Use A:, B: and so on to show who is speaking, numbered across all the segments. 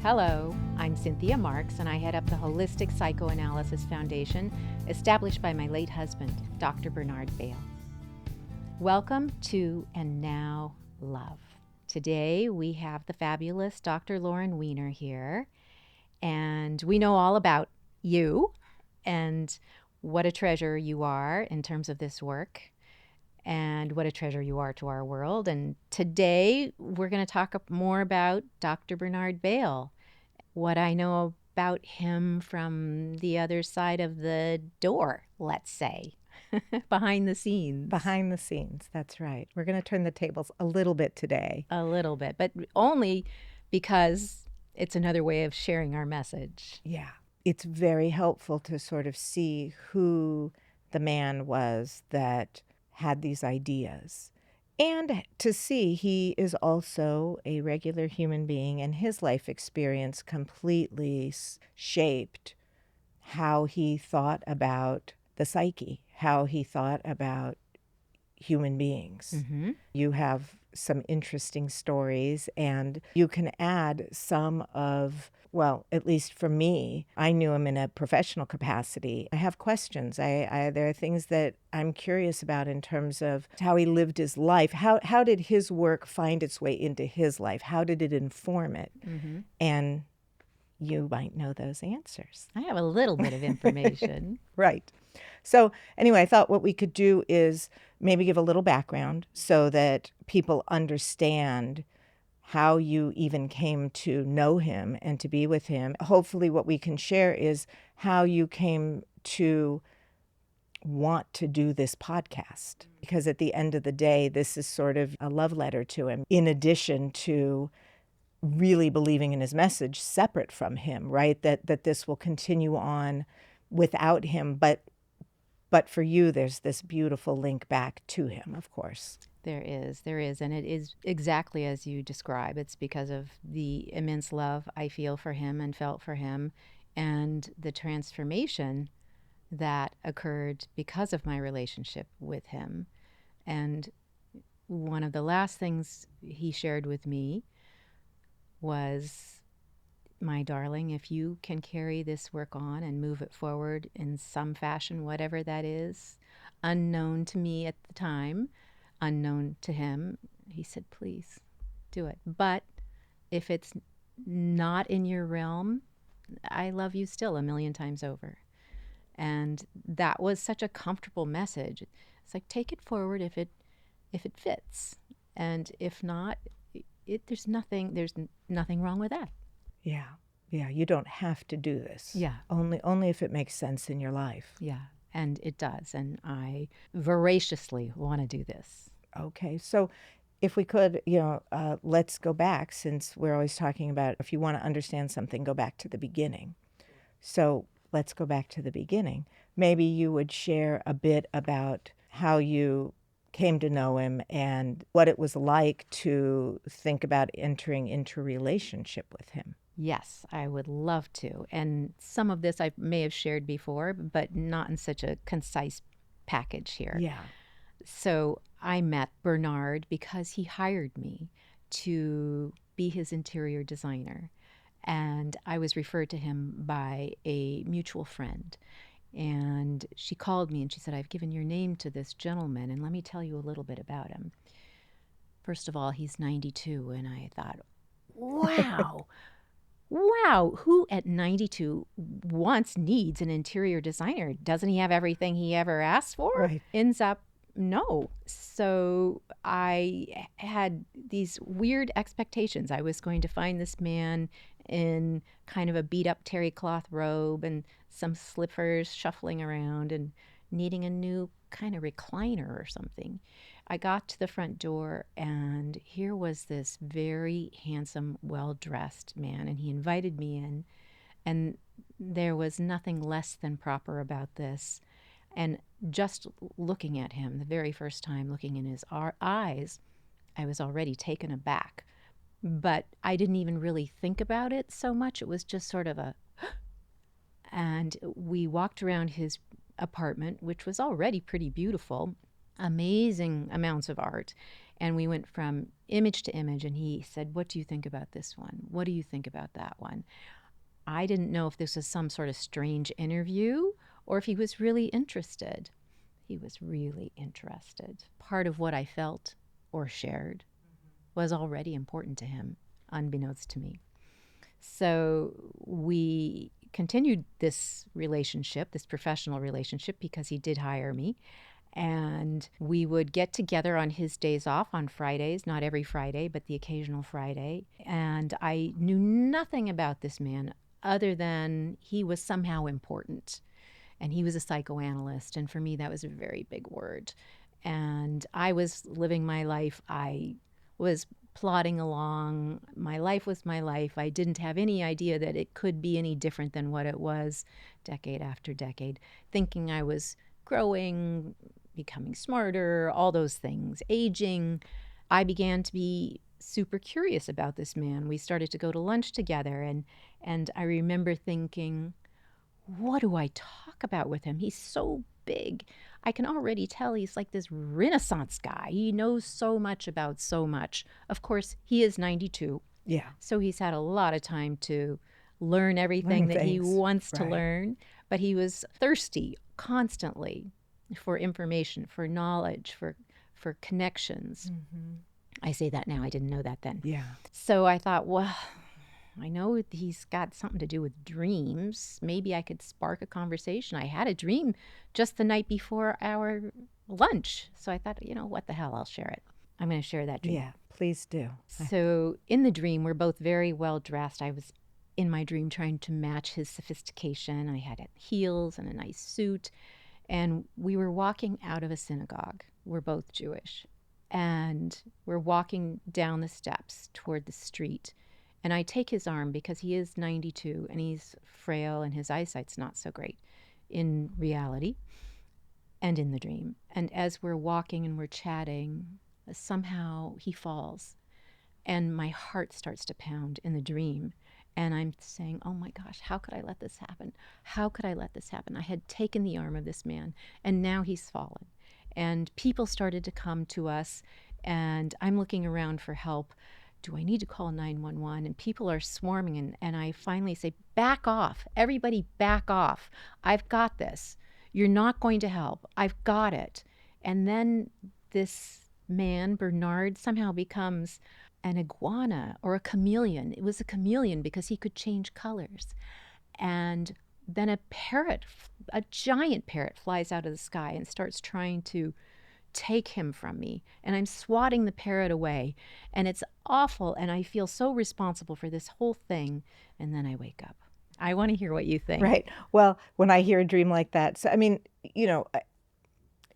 A: Hello, I'm Cynthia Marks, and I head up the Holistic Psychoanalysis Foundation, established by my late husband, Dr. Bernard Bale. Welcome to And Now Love. Today we have the fabulous Dr. Loren Weiner here, and we know all about you and what a treasure you are in terms of this work, and what a treasure you are to our world. And today we're going to talk more about Dr. Bernard Bale, what I know about him from the other side of the door, let's say, behind the scenes.
B: Behind the scenes, that's right. We're going to turn the tables a little bit today.
A: A little bit, but only because it's another way of sharing our message.
B: Yeah. It's very helpful to sort of see who the man was that had these ideas, and to see he is also a regular human being, and his life experience completely shaped how he thought about the psyche, how he thought about human beings.
A: Mm-hmm.
B: You have some interesting stories, and you can add some of, well, at least for me, I knew him in a professional capacity. I have questions. There are things that I'm curious about in terms of how he lived his life. How did his work find its way into his life? How did it inform it?
A: Mm-hmm.
B: And you might know those answers.
A: I have a little bit of information.
B: Right. So anyway, I thought what we could do is maybe give a little background so that people understand how you even came to know him and to be with him. Hopefully what we can share is how you came to want to do this podcast, because at the end of the day, this is sort of a love letter to him, in addition to really believing in his message separate from him, right? That this will continue on without him, but for you, there's this beautiful link back to him, of course.
A: There is, and it is exactly as you describe. It's because of the immense love I feel for him and felt for him, and the transformation that occurred because of my relationship with him. And one of the last things he shared with me was, my darling, if you can carry this work on and move it forward in some fashion, whatever that is, unknown to me at the time, unknown to him, he said, please do it. But if it's not in your realm, I love you still a million times over. And that was such a comfortable message. It's like, take it forward if it fits, and if not, there's nothing wrong with that.
B: Yeah. You don't have to do this.
A: Yeah.
B: Only if it makes sense in your life.
A: Yeah. And it does. And I voraciously want to do this.
B: Okay. So if we could, let's go back, since we're always talking about, if you want to understand something, go back to the beginning. So let's go back to the beginning. Maybe you would share a bit about how you came to know him and what it was like to think about entering into a relationship with him.
A: Yes, I would love to. And some of this I may have shared before, but not in such a concise package here.
B: Yeah.
A: So I met Bernard because he hired me to be his interior designer. And I was referred to him by a mutual friend. And she called me and she said, I've given your name to this gentleman, and let me tell you a little bit about him. First of all, he's 92. And I thought, wow. Wow, who at 92 needs an interior designer? Doesn't he have everything he ever asked for?
B: Right.
A: Ends up, no. So I had these weird expectations. I was going to find this man in kind of a beat-up terry cloth robe and some slippers, shuffling around and needing a new kind of recliner or something. I got to the front door, and here was this very handsome, well-dressed man, and he invited me in, and there was nothing less than proper about this. And just looking at him, the very first time looking in his eyes, I was already taken aback. But I didn't even really think about it so much. It was just sort of a... And we walked around his apartment, which was already pretty beautiful, amazing amounts of art. And we went from image to image, and he said, what do you think about this one? What do you think about that one? I didn't know if this was some sort of strange interview or if he was really interested. He was really interested. Part of what I felt or shared was already important to him, unbeknownst to me. So we continued this relationship, this professional relationship, because he did hire me. And we would get together on his days off on Fridays, not every Friday, but the occasional Friday. And I knew nothing about this man other than he was somehow important. And he was a psychoanalyst. And for me, that was a very big word. And I was living my life. I was plodding along. My life was my life. I didn't have any idea that it could be any different than what it was decade after decade, thinking I was growing, becoming smarter, all those things, aging. I began to be super curious about this man. We started to go to lunch together, and I remember thinking, what do I talk about with him? He's so big. I can already tell he's like this Renaissance guy. He knows so much about so much. Of course, he is 92.
B: Yeah.
A: So he's had a lot of time to learn everything that he wants to learn. But he was thirsty constantly for information, for knowledge, for connections.
B: Mm-hmm.
A: I say that now. I didn't know that then.
B: Yeah.
A: So I thought, well, I know he's got something to do with dreams. Maybe I could spark a conversation. I had a dream just the night before our lunch. So I thought, what the hell, I'll share it. I'm going to share that dream.
B: Yeah, please do.
A: So in the dream, we're both very well dressed. I was in my dream trying to match his sophistication. I had heels and a nice suit. And we were walking out of a synagogue. We're both Jewish. And we're walking down the steps toward the street. And I take his arm because he is 92 and he's frail and his eyesight's not so great in reality and in the dream. And as we're walking and we're chatting, somehow he falls and my heart starts to pound in the dream. And I'm saying, oh my gosh, how could I let this happen? How could I let this happen? I had taken the arm of this man and now he's fallen. And people started to come to us and I'm looking around for help. Do I need to call 911? And people are swarming. And I finally say, back off. Everybody back off. I've got this. You're not going to help. I've got it. And then this man, Bernard, somehow becomes an iguana or a chameleon. It was a chameleon because he could change colors. And then a parrot, a giant parrot, flies out of the sky and starts trying to take him from me. And I'm swatting the parrot away. And it's awful. And I feel so responsible for this whole thing. And then I wake up. I want to hear what you think.
B: Right. Well, when I hear a dream like that, so I mean,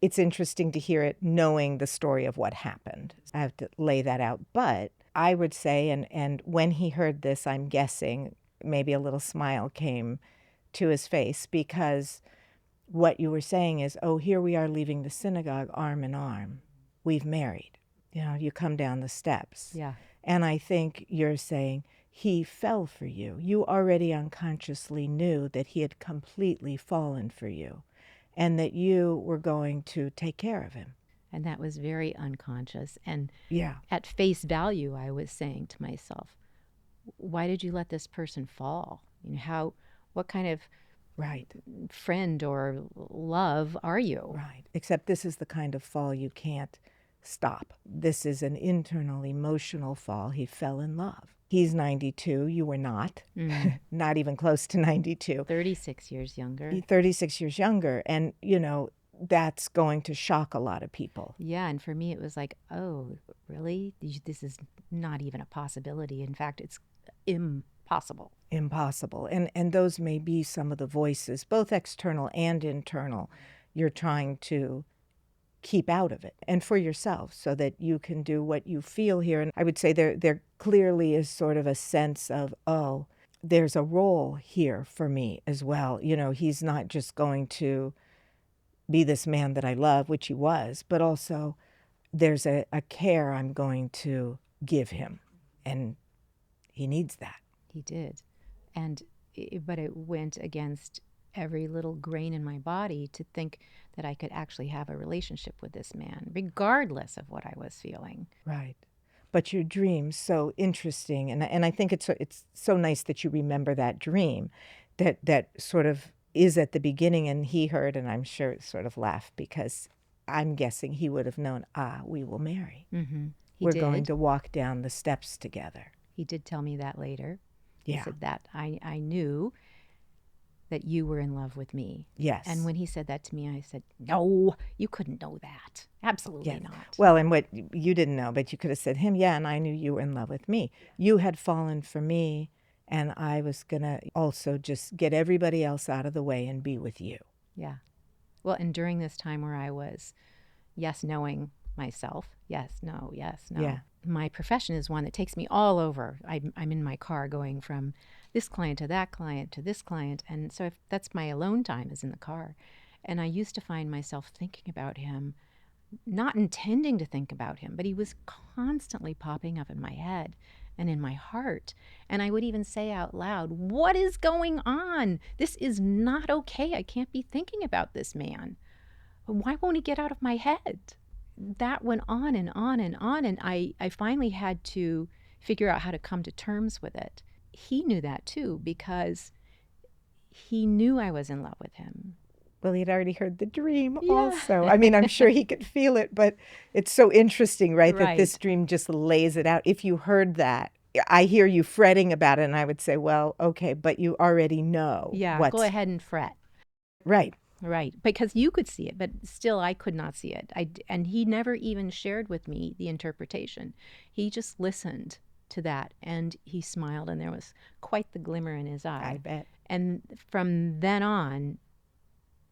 B: it's interesting to hear it knowing the story of what happened. I have to lay that out. But I would say, and when he heard this, I'm guessing maybe a little smile came to his face because what you were saying is, oh, here we are leaving the synagogue arm in arm. We've married. You come down the steps.
A: Yeah.
B: And I think you're saying he fell for you. You already unconsciously knew that he had completely fallen for you and that you were going to take care of him.
A: And that was very unconscious. And
B: yeah,
A: at face value, I was saying to myself, why did you let this person fall? What kind of
B: right
A: friend or love are you?
B: Right. Except this is the kind of fall you can't stop. This is an internal emotional fall. He fell in love. He's 92. You were not. Not even close to 92.
A: 36 years younger.
B: 36 years younger. And, that's going to shock a lot of people.
A: Yeah. And for me, it was like, oh, really? This is not even a possibility. In fact, it's impossible.
B: And those may be some of the voices, both external and internal, you're trying to keep out of it and for yourself so that you can do what you feel here. And I would say there clearly is sort of a sense of, oh, there's a role here for me as well. He's not just going to be this man that I love, which he was, but also there's a care I'm going to give him. And he needs that.
A: He did. But it went against every little grain in my body to think that I could actually have a relationship with this man, regardless of what I was feeling.
B: Right. But your dream's so interesting, and I think it's so nice that you remember that dream, that sort of is at the beginning, and he heard, and I'm sure sort of laughed because I'm guessing he would have known, we will marry.
A: Mm-hmm. He
B: We're
A: did.
B: going to walk down the steps together.
A: He did tell me that later.
B: Yeah.
A: He said that I knew that you were in love with me.
B: Yes.
A: And when he said that to me, I said, no, you couldn't know that. Absolutely
B: Yes.
A: not.
B: Well, and what you didn't know, but you could have said him, yeah, and I knew you were in love with me. You had fallen for me, and I was going to also just get everybody else out of the way and be with you.
A: Yeah. Well, and during this time where I was, yes, knowing myself, yes, no,
B: Yeah.
A: my profession is one that takes me all over. I'm in my car going from this client to that client to this client. And so that's my alone time is in the car. And I used to find myself thinking about him, not intending to think about him, but he was constantly popping up in my head and in my heart. And I would even say out loud, what is going on? This is not okay. I can't be thinking about this man. Why won't he get out of my head? That went on and on and on. And I finally had to figure out how to come to terms with it. He knew that too, because he knew I was in love with him.
B: Well, he'd already heard the dream
A: Yeah.
B: also. I mean, I'm sure he could feel it, but it's so interesting, right, that this
A: Right.
B: dream just lays it out. If you heard that, I hear you fretting about it, and I would say, well, okay, but you already know
A: Yeah,
B: what's
A: go ahead and fret.
B: right.
A: Right, because you could see it, but still I could not see it. And he never even shared with me the interpretation. He just listened to that, and he smiled, and there was quite the glimmer in his eye.
B: I bet.
A: And from then on,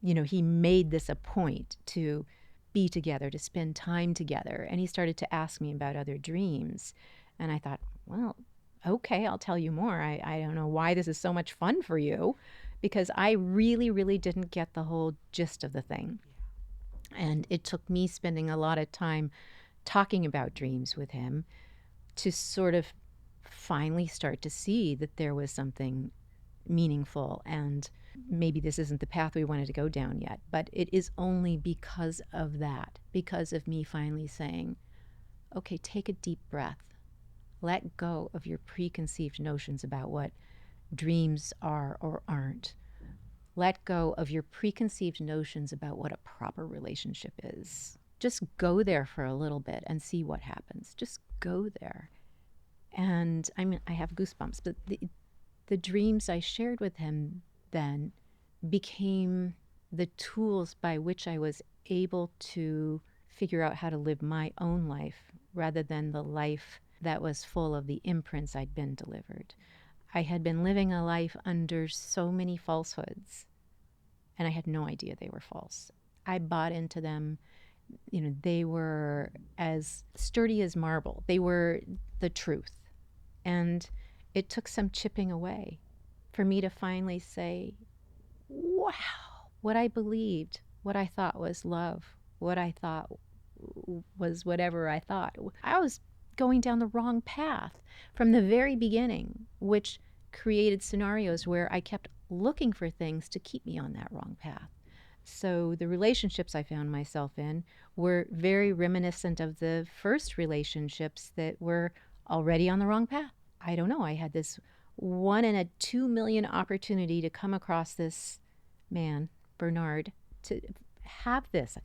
A: he made this a point to be together, to spend time together. And he started to ask me about other dreams. And I thought, well, okay, I'll tell you more. I don't know why this is so much fun for you, because I really, really didn't get the whole gist of the thing. And it took me spending a lot of time talking about dreams with him to sort of finally start to see that there was something meaningful, and maybe this isn't the path we wanted to go down yet, but it is only because of that, because of me finally saying, okay, take a deep breath. Let go of your preconceived notions about what dreams are or aren't. Let go of your preconceived notions about what a proper relationship is. Just go there for a little bit and see what happens. Just go there. And I mean, I have goosebumps, but the dreams I shared with him then became the tools by which I was able to figure out how to live my own life rather than the life that was full of the imprints I'd been delivered. I had been living a life under so many falsehoods, and I had no idea they were false. I bought into them. They were as sturdy as marble. They were the truth. And it took some chipping away for me to finally say, wow, what I believed, what I thought was love, what I thought was whatever I thought. I was going down the wrong path from the very beginning, which created scenarios where I kept looking for things to keep me on that wrong path. So the relationships I found myself in were very reminiscent of the first relationships that were already on the wrong path. I don't know. I had this 1 in a 2 million opportunity to come across this man, Bernard, to have this.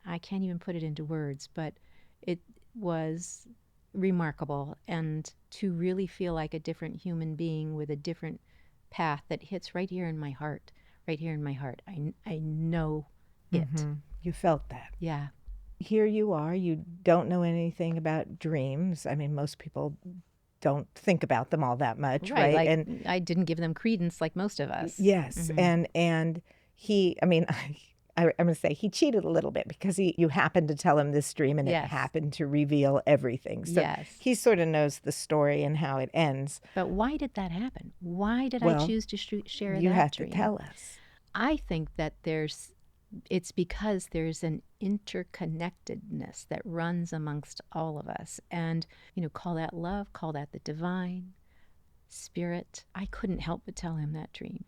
A: I can't even put it into words, but it was remarkable, and to really feel like a different human being with a different path that hits right here in my heart, right here in my heart. I know it.
B: Mm-hmm. You felt that.
A: Yeah.
B: Here you are. You don't know anything about dreams. I mean, most people don't think about them all that much, right?
A: Like,
B: and
A: I didn't give them credence like most of us.
B: yes, and he, I mean, I'm going to say he cheated a little bit because you happened to tell him this dream and it
A: Yes.
B: happened to reveal everything. So
A: Yes.
B: he sort of knows the story and how it ends.
A: But why did that happen? Why did I
B: Well,
A: choose to share
B: You
A: that
B: have
A: dream?
B: to tell us.
A: I think that it's because there's an interconnectedness that runs amongst all of us. And, call that love, call that the divine, spirit. I couldn't help but tell him that dream.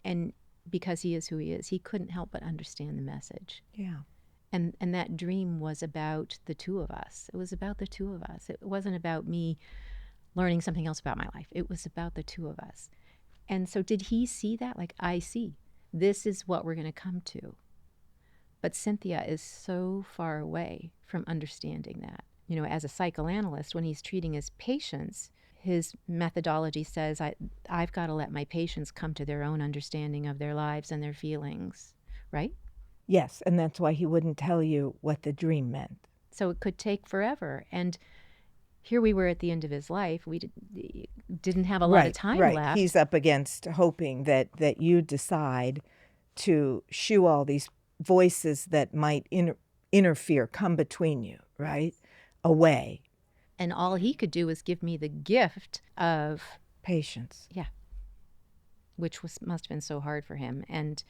A: And because he is who he is, he couldn't help but understand the message.
B: Yeah.
A: And that dream was about the two of us. It was about the two of us. It wasn't about me learning something else about my life. It was about the two of us. And so did he see that? Like, I see. This is what we're going to come to. But Cynthia is so far away from understanding that. You know, as a psychoanalyst, when he's treating his patients, his methodology says, I've got to let my patients come to their own understanding of their lives and their feelings, right?
B: Yes, and that's why he wouldn't tell you what the dream meant.
A: So it could take forever. And here we were at the end of his life. We didn't have a lot of time left.
B: He's up against hoping that you decide to shoo all these voices that might interfere, come between you, right? Away.
A: And all he could do was give me the gift of
B: patience.
A: Yeah. Which must have been so hard for him. And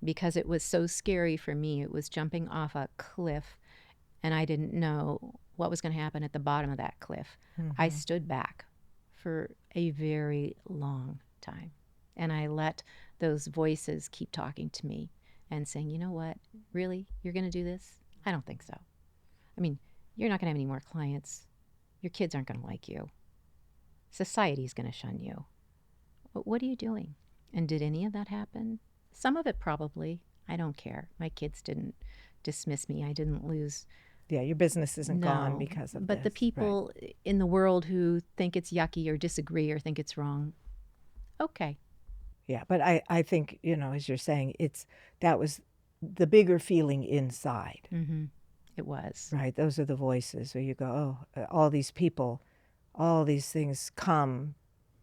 A: because it was so scary for me, it was jumping off a cliff, and I didn't know what was going to happen at the bottom of that cliff.
B: Mm-hmm.
A: I stood back for a very long time, and I let those voices keep talking to me and saying, you know what, really, you're going to do this? I don't think so. I mean, you're not going to have any more clients. Your kids aren't going to like you. Society's going to shun you. What are you doing? And did any of that happen? Some of it probably. I don't care. My kids didn't dismiss me. I didn't lose.
B: Yeah, your business isn't gone because of
A: but
B: this.
A: The people in the world who think it's yucky or disagree or think it's wrong, okay.
B: Yeah, but I think, you know, as you're saying, that was the bigger feeling inside.
A: Mm-hmm. It was.
B: Right, those are the voices where you go, oh, all these people, all these things come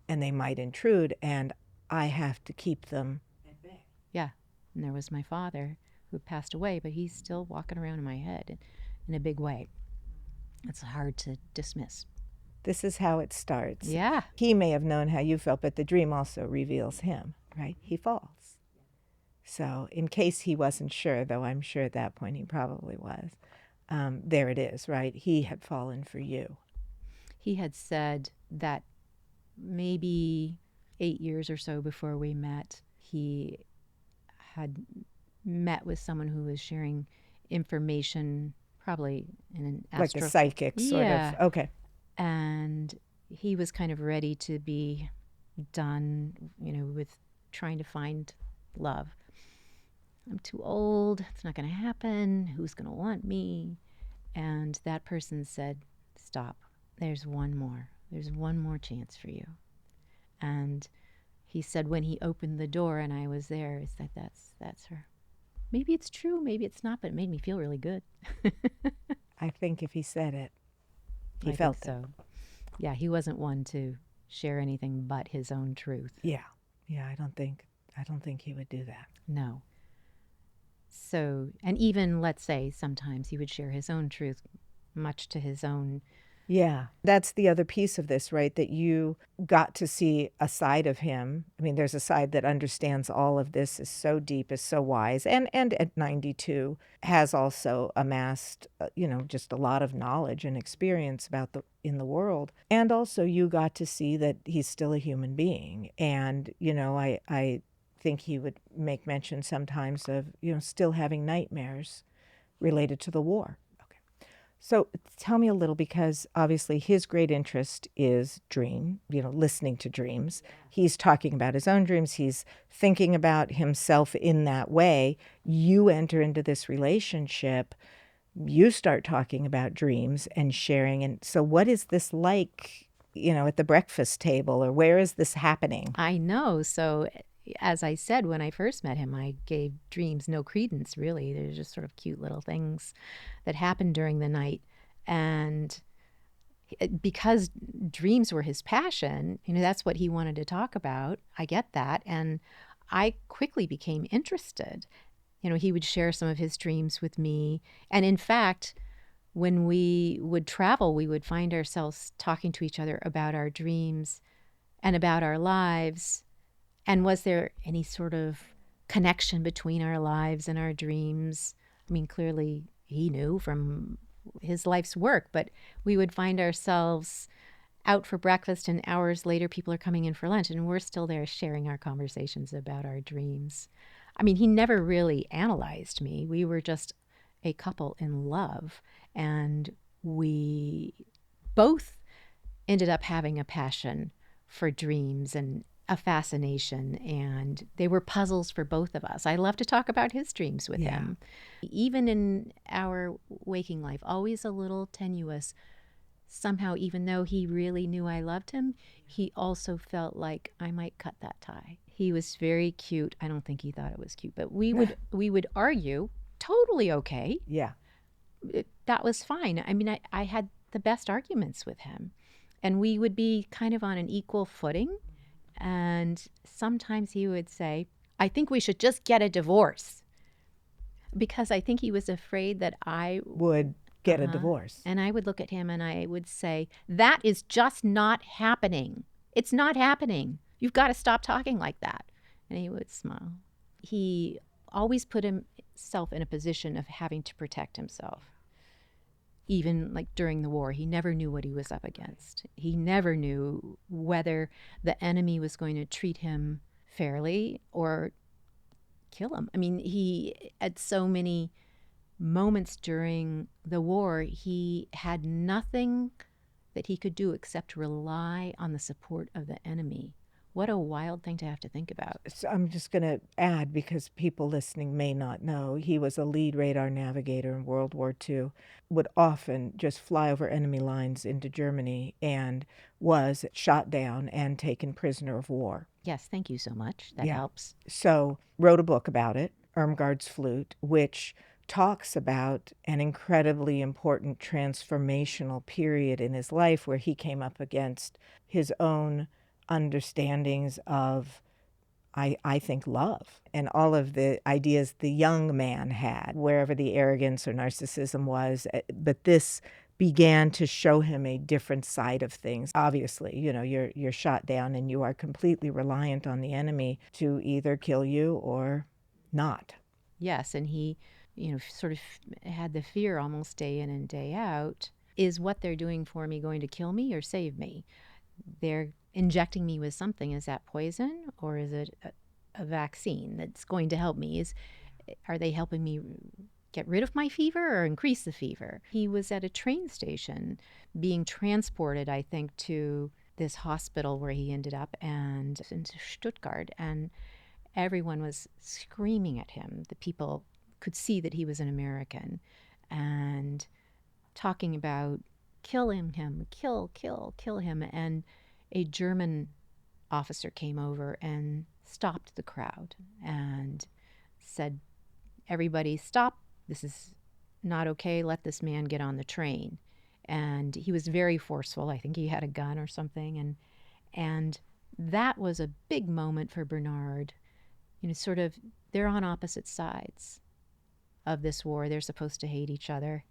B: and they might intrude, and I have to keep them at bay.
A: Yeah, and there was my father who passed away, but he's still walking around in my head in a big way. It's hard to dismiss.
B: This is how it starts.
A: Yeah.
B: He may have known how you felt, but the dream also reveals him, right? He falls. So in case he wasn't sure, though I'm sure at that point he probably was, there it is, right? He had fallen for you.
A: He had said that maybe 8 years or so before we met, he had met with someone who was sharing information, probably in an
B: like a psychic sort of. Okay.
A: And he was kind of ready to be done, you know, with trying to find love. I'm too old. It's not going to happen. Who's going to want me? And that person said, stop. There's one more. There's one more chance for you. And he said when he opened the door and I was there, he said, that's her. Maybe it's true, maybe it's not, but it made me feel really good.
B: I think if he said it, he felt it.
A: So. Yeah, he wasn't one to share anything but his own truth.
B: Yeah. I don't think he would do that.
A: No. So, and even, let's say, sometimes he would share his own truth, much to his own.
B: Yeah, that's the other piece of this, right? That you got to see a side of him. I mean, there's a side that understands all of this, is so deep, is so wise, and at 92 has also amassed, just a lot of knowledge and experience about in the world. And also you got to see that he's still a human being. And, I think he would make mention sometimes of, still having nightmares related to the war. So tell me a little, because obviously his great interest is listening to dreams. He's talking about his own dreams. He's thinking about himself in that way. You enter into this relationship. You start talking about dreams and sharing. And so what is this like, at the breakfast table, or where is this happening?
A: I know. So as I said, when I first met him, I gave dreams no credence, really. They're just sort of cute little things that happened during the night. And because dreams were his passion, that's what he wanted to talk about. I get that. And I quickly became interested. He would share some of his dreams with me. And in fact, when we would travel, we would find ourselves talking to each other about our dreams and about our lives. And was there any sort of connection between our lives and our dreams? I mean, clearly he knew from his life's work, but we would find ourselves out for breakfast, and hours later people are coming in for lunch, and we're still there sharing our conversations about our dreams. I mean, he never really analyzed me. We were just a couple in love, and we both ended up having a passion for dreams and a fascination, and they were puzzles for both of us. I love to talk about his dreams with
B: Yeah.
A: him. Even in our waking life, always a little tenuous. Somehow, even though he really knew I loved him, he also felt like I might cut that tie. He was very cute. I don't think he thought it was cute, but we would argue totally okay.
B: Yeah.
A: That was fine. I mean, I had the best arguments with him, and we would be kind of on an equal footing. And sometimes he would say, I think we should just get a divorce, because I think he was afraid that I
B: Would get a divorce.
A: and I would look at him and I would say, that is just not happening. It's not happening. You've got to stop talking like that. And he would smile. He always put himself in a position of having to protect himself. Even like during the war, he never knew what he was up against. He never knew whether the enemy was going to treat him fairly or kill him. I mean, he at so many moments during the war, he had nothing that he could do except rely on the support of the enemy. What a wild thing to have to think about.
B: So I'm just going to add, because people listening may not know, he was a lead radar navigator in World War II, would often just fly over enemy lines into Germany, and was shot down and taken prisoner of war.
A: Yes, thank you so much. That helps.
B: So wrote a book about it, Irmgard's Flute, which talks about an incredibly important transformational period in his life where he came up against his own understandings of, I think, love and all of the ideas the young man had, wherever the arrogance or narcissism was. But this began to show him a different side of things. Obviously, you're shot down and you are completely reliant on the enemy to either kill you or not.
A: Yes, and he, sort of had the fear almost day in and day out. Is what they're doing for me going to kill me or save me? They're injecting me with something. Is that poison, or is it a vaccine that's going to help me? Are they helping me get rid of my fever or increase the fever? He was at a train station being transported, I think, to this hospital where he ended up, and into Stuttgart, and everyone was screaming at him. The people could see that he was an American and talking about killing him, kill him. And a German officer came over and stopped the crowd and said, everybody stop. This is not okay. Let this man get on the train. And he was very forceful. I think he had a gun or something. And that was a big moment for Bernard. Sort of, they're on opposite sides of this war. They're supposed to hate each other.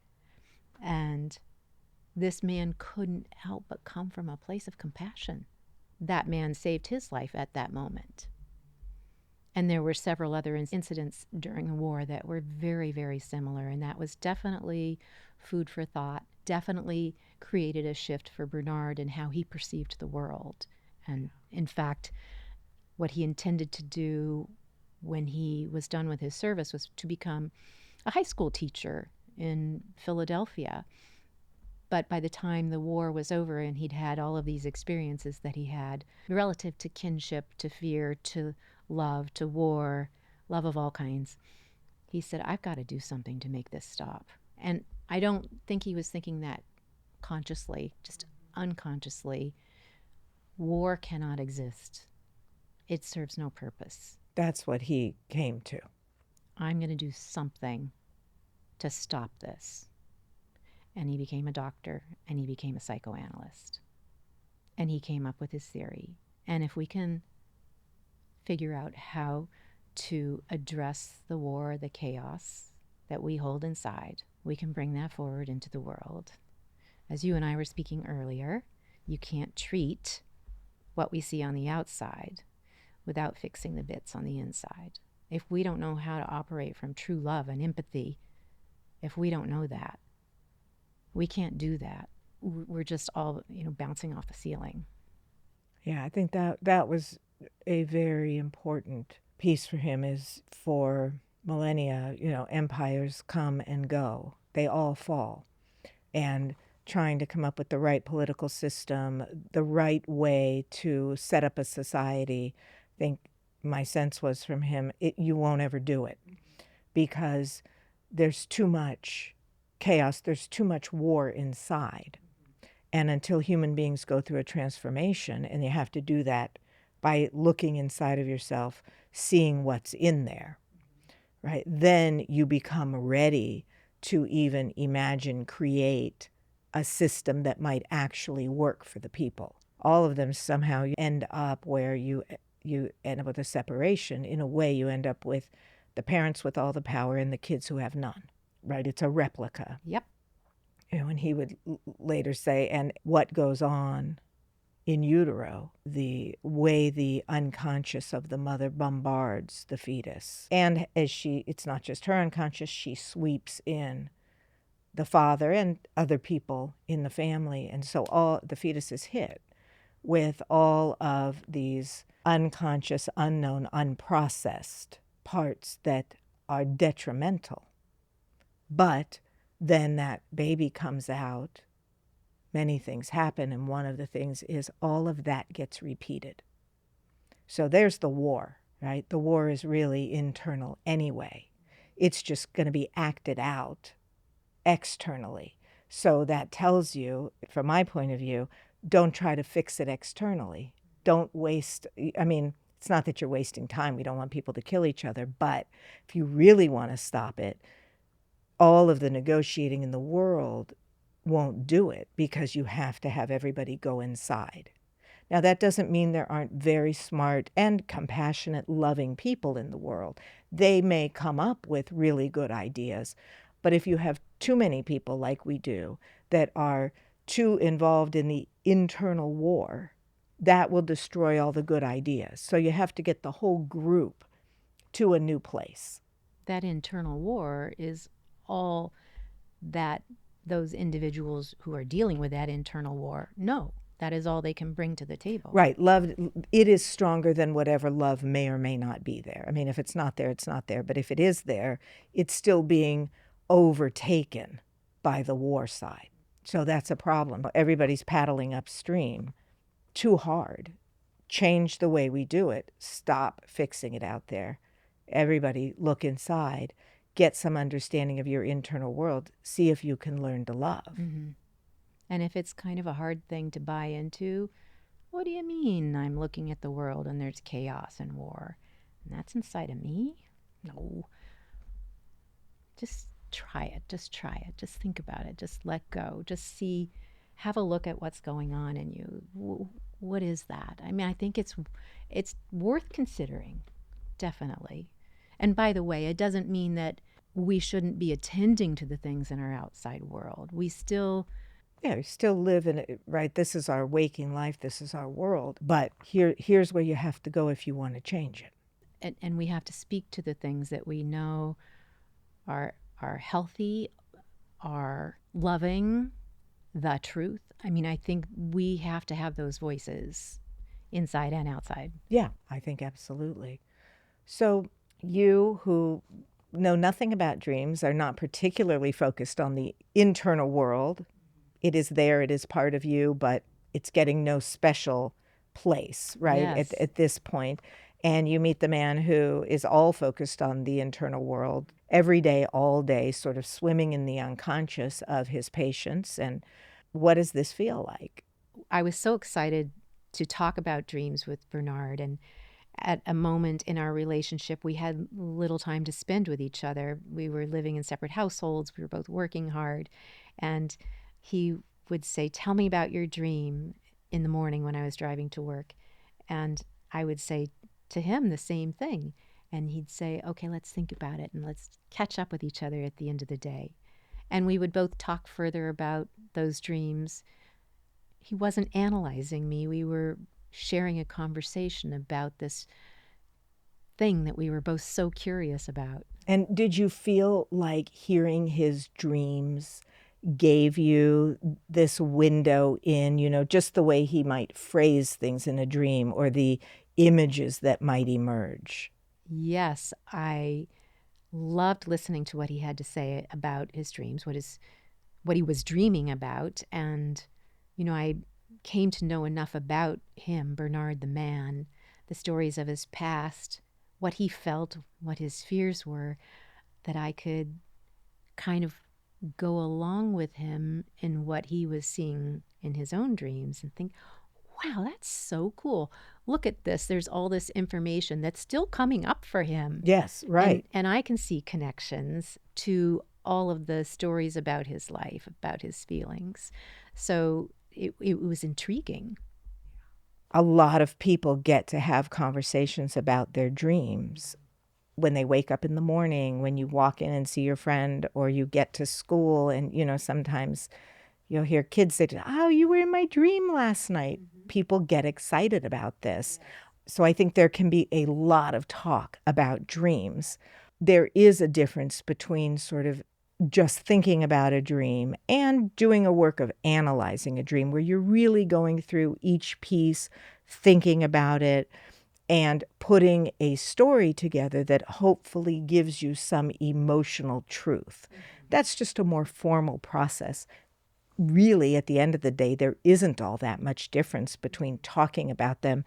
A: And this man couldn't help but come from a place of compassion. That man saved his life at that moment. And there were several other incidents during the war that were very, very similar. And that was definitely food for thought, definitely created a shift for Bernard in how he perceived the world. And in fact, what he intended to do when he was done with his service was to become a high school teacher in Philadelphia. But by the time the war was over and he'd had all of these experiences that he had relative to kinship, to fear, to love, to war, love of all kinds, he said, I've got to do something to make this stop. And I don't think he was thinking that consciously, just unconsciously. War cannot exist. It serves no purpose.
B: That's what he came to.
A: I'm going to do something to stop this. And he became a doctor, and he became a psychoanalyst. And he came up with his theory. And if we can figure out how to address the war, the chaos that we hold inside, we can bring that forward into the world. As you and I were speaking earlier, you can't treat what we see on the outside without fixing the bits on the inside. If we don't know how to operate from true love and empathy, if we don't know that, we can't do that. We're just all, bouncing off the ceiling.
B: Yeah, I think that was a very important peace for him is for millennia, empires come and go. They all fall. And trying to come up with the right political system, the right way to set up a society, I think my sense was from him, you won't ever do it because there's too much chaos, there's too much war inside. And until human beings go through a transformation, and you have to do that by looking inside of yourself, seeing what's in there, right? Then you become ready to even imagine, create a system that might actually work for the people. All of them somehow end up where you end up with a separation. In a way, you end up with the parents with all the power and the kids who have none, right? It's a replica.
A: Yep.
B: And he would later say, and what goes on in utero, the way the unconscious of the mother bombards the fetus. And as it's not just her unconscious, she sweeps in the father and other people in the family. And so all the fetus is hit with all of these unconscious, unknown, unprocessed parts that are detrimental. But then that baby comes out, many things happen, and one of the things is all of that gets repeated. So there's the war, right? The war is really internal anyway. It's just going to be acted out externally. So that tells you, from my point of view, don't try to fix it externally. Don't waste, it's not that you're wasting time. We don't want people to kill each other. But if you really want to stop it, all of the negotiating in the world won't do it because you have to have everybody go inside. Now, that doesn't mean there aren't very smart and compassionate, loving people in the world. They may come up with really good ideas. But if you have too many people, like we do, that are too involved in the internal war, that will destroy all the good ideas. So you have to get the whole group to a new place.
A: That internal war is all that those individuals who are dealing with that internal war know. That is all they can bring to the table.
B: Right. Love, it is stronger than whatever love may or may not be there. If it's not there, it's not there. But if it is there, it's still being overtaken by the war side. So that's a problem. Everybody's paddling upstream too hard. Change the way we do it. Stop fixing it out there. Everybody look inside. Get some understanding of your internal world. See if you can learn to love.
A: Mm-hmm. And if it's kind of a hard thing to buy into, what do you mean I'm looking at the world and there's chaos and war? And that's inside of me? No. Just try it. Just try it. Just think about it. Just let go. Just see, have a look at what's going on in you. What is that? I think it's worth considering, definitely. And by the way, it doesn't mean that we shouldn't be attending to the things in our outside world. We still
B: live in it, right? This is our waking life. This is our world. But here's where you have to go if you want to change it.
A: And we have to speak to the things that we know are healthy, are loving, the truth. I think we have to have those voices inside and outside.
B: Yeah, I think absolutely. So you who know nothing about dreams, are not particularly focused on the internal world. It is there, it is part of you, but it's getting no special place, right,
A: Yes.
B: at this point. And you meet the man who is all focused on the internal world every day, all day, sort of swimming in the unconscious of his patients. And what does this feel like?
A: I was so excited to talk about dreams with Bernard, and at a moment in our relationship, we had little time to spend with each other. We were living in separate households. We were both working hard. And he would say, "Tell me about your dream," in the morning when I was driving to work. And I would say to him the same thing. And he'd say, "Okay, let's think about it and let's catch up with each other at the end of the day." And we would both talk further about those dreams. He wasn't analyzing me. We were sharing a conversation about this thing that we were both so curious about.
B: And did you feel like hearing his dreams gave you this window in, just the way he might phrase things in a dream or the images that might emerge?
A: Yes, I loved listening to what he had to say about his dreams, what he was dreaming about. And, I came to know enough about him, Bernard the man, the stories of his past, what he felt, what his fears were, that I could kind of go along with him in what he was seeing in his own dreams and think, wow, that's so cool. Look at this. There's all this information that's still coming up for him.
B: Yes, right.
A: And I can see connections to all of the stories about his life, about his feelings. So it was intriguing.
B: A lot of people get to have conversations about their dreams when they wake up in the morning, when you walk in and see your friend, or you get to school and, sometimes you'll hear kids say, oh, you were in my dream last night. People get excited about this. So I think there can be a lot of talk about dreams. There is a difference between sort of just thinking about a dream and doing a work of analyzing a dream where you're really going through each piece, thinking about it, and putting a story together that hopefully gives you some emotional truth. That's just a more formal process. Really, at the end of the day, there isn't all that much difference between talking about them,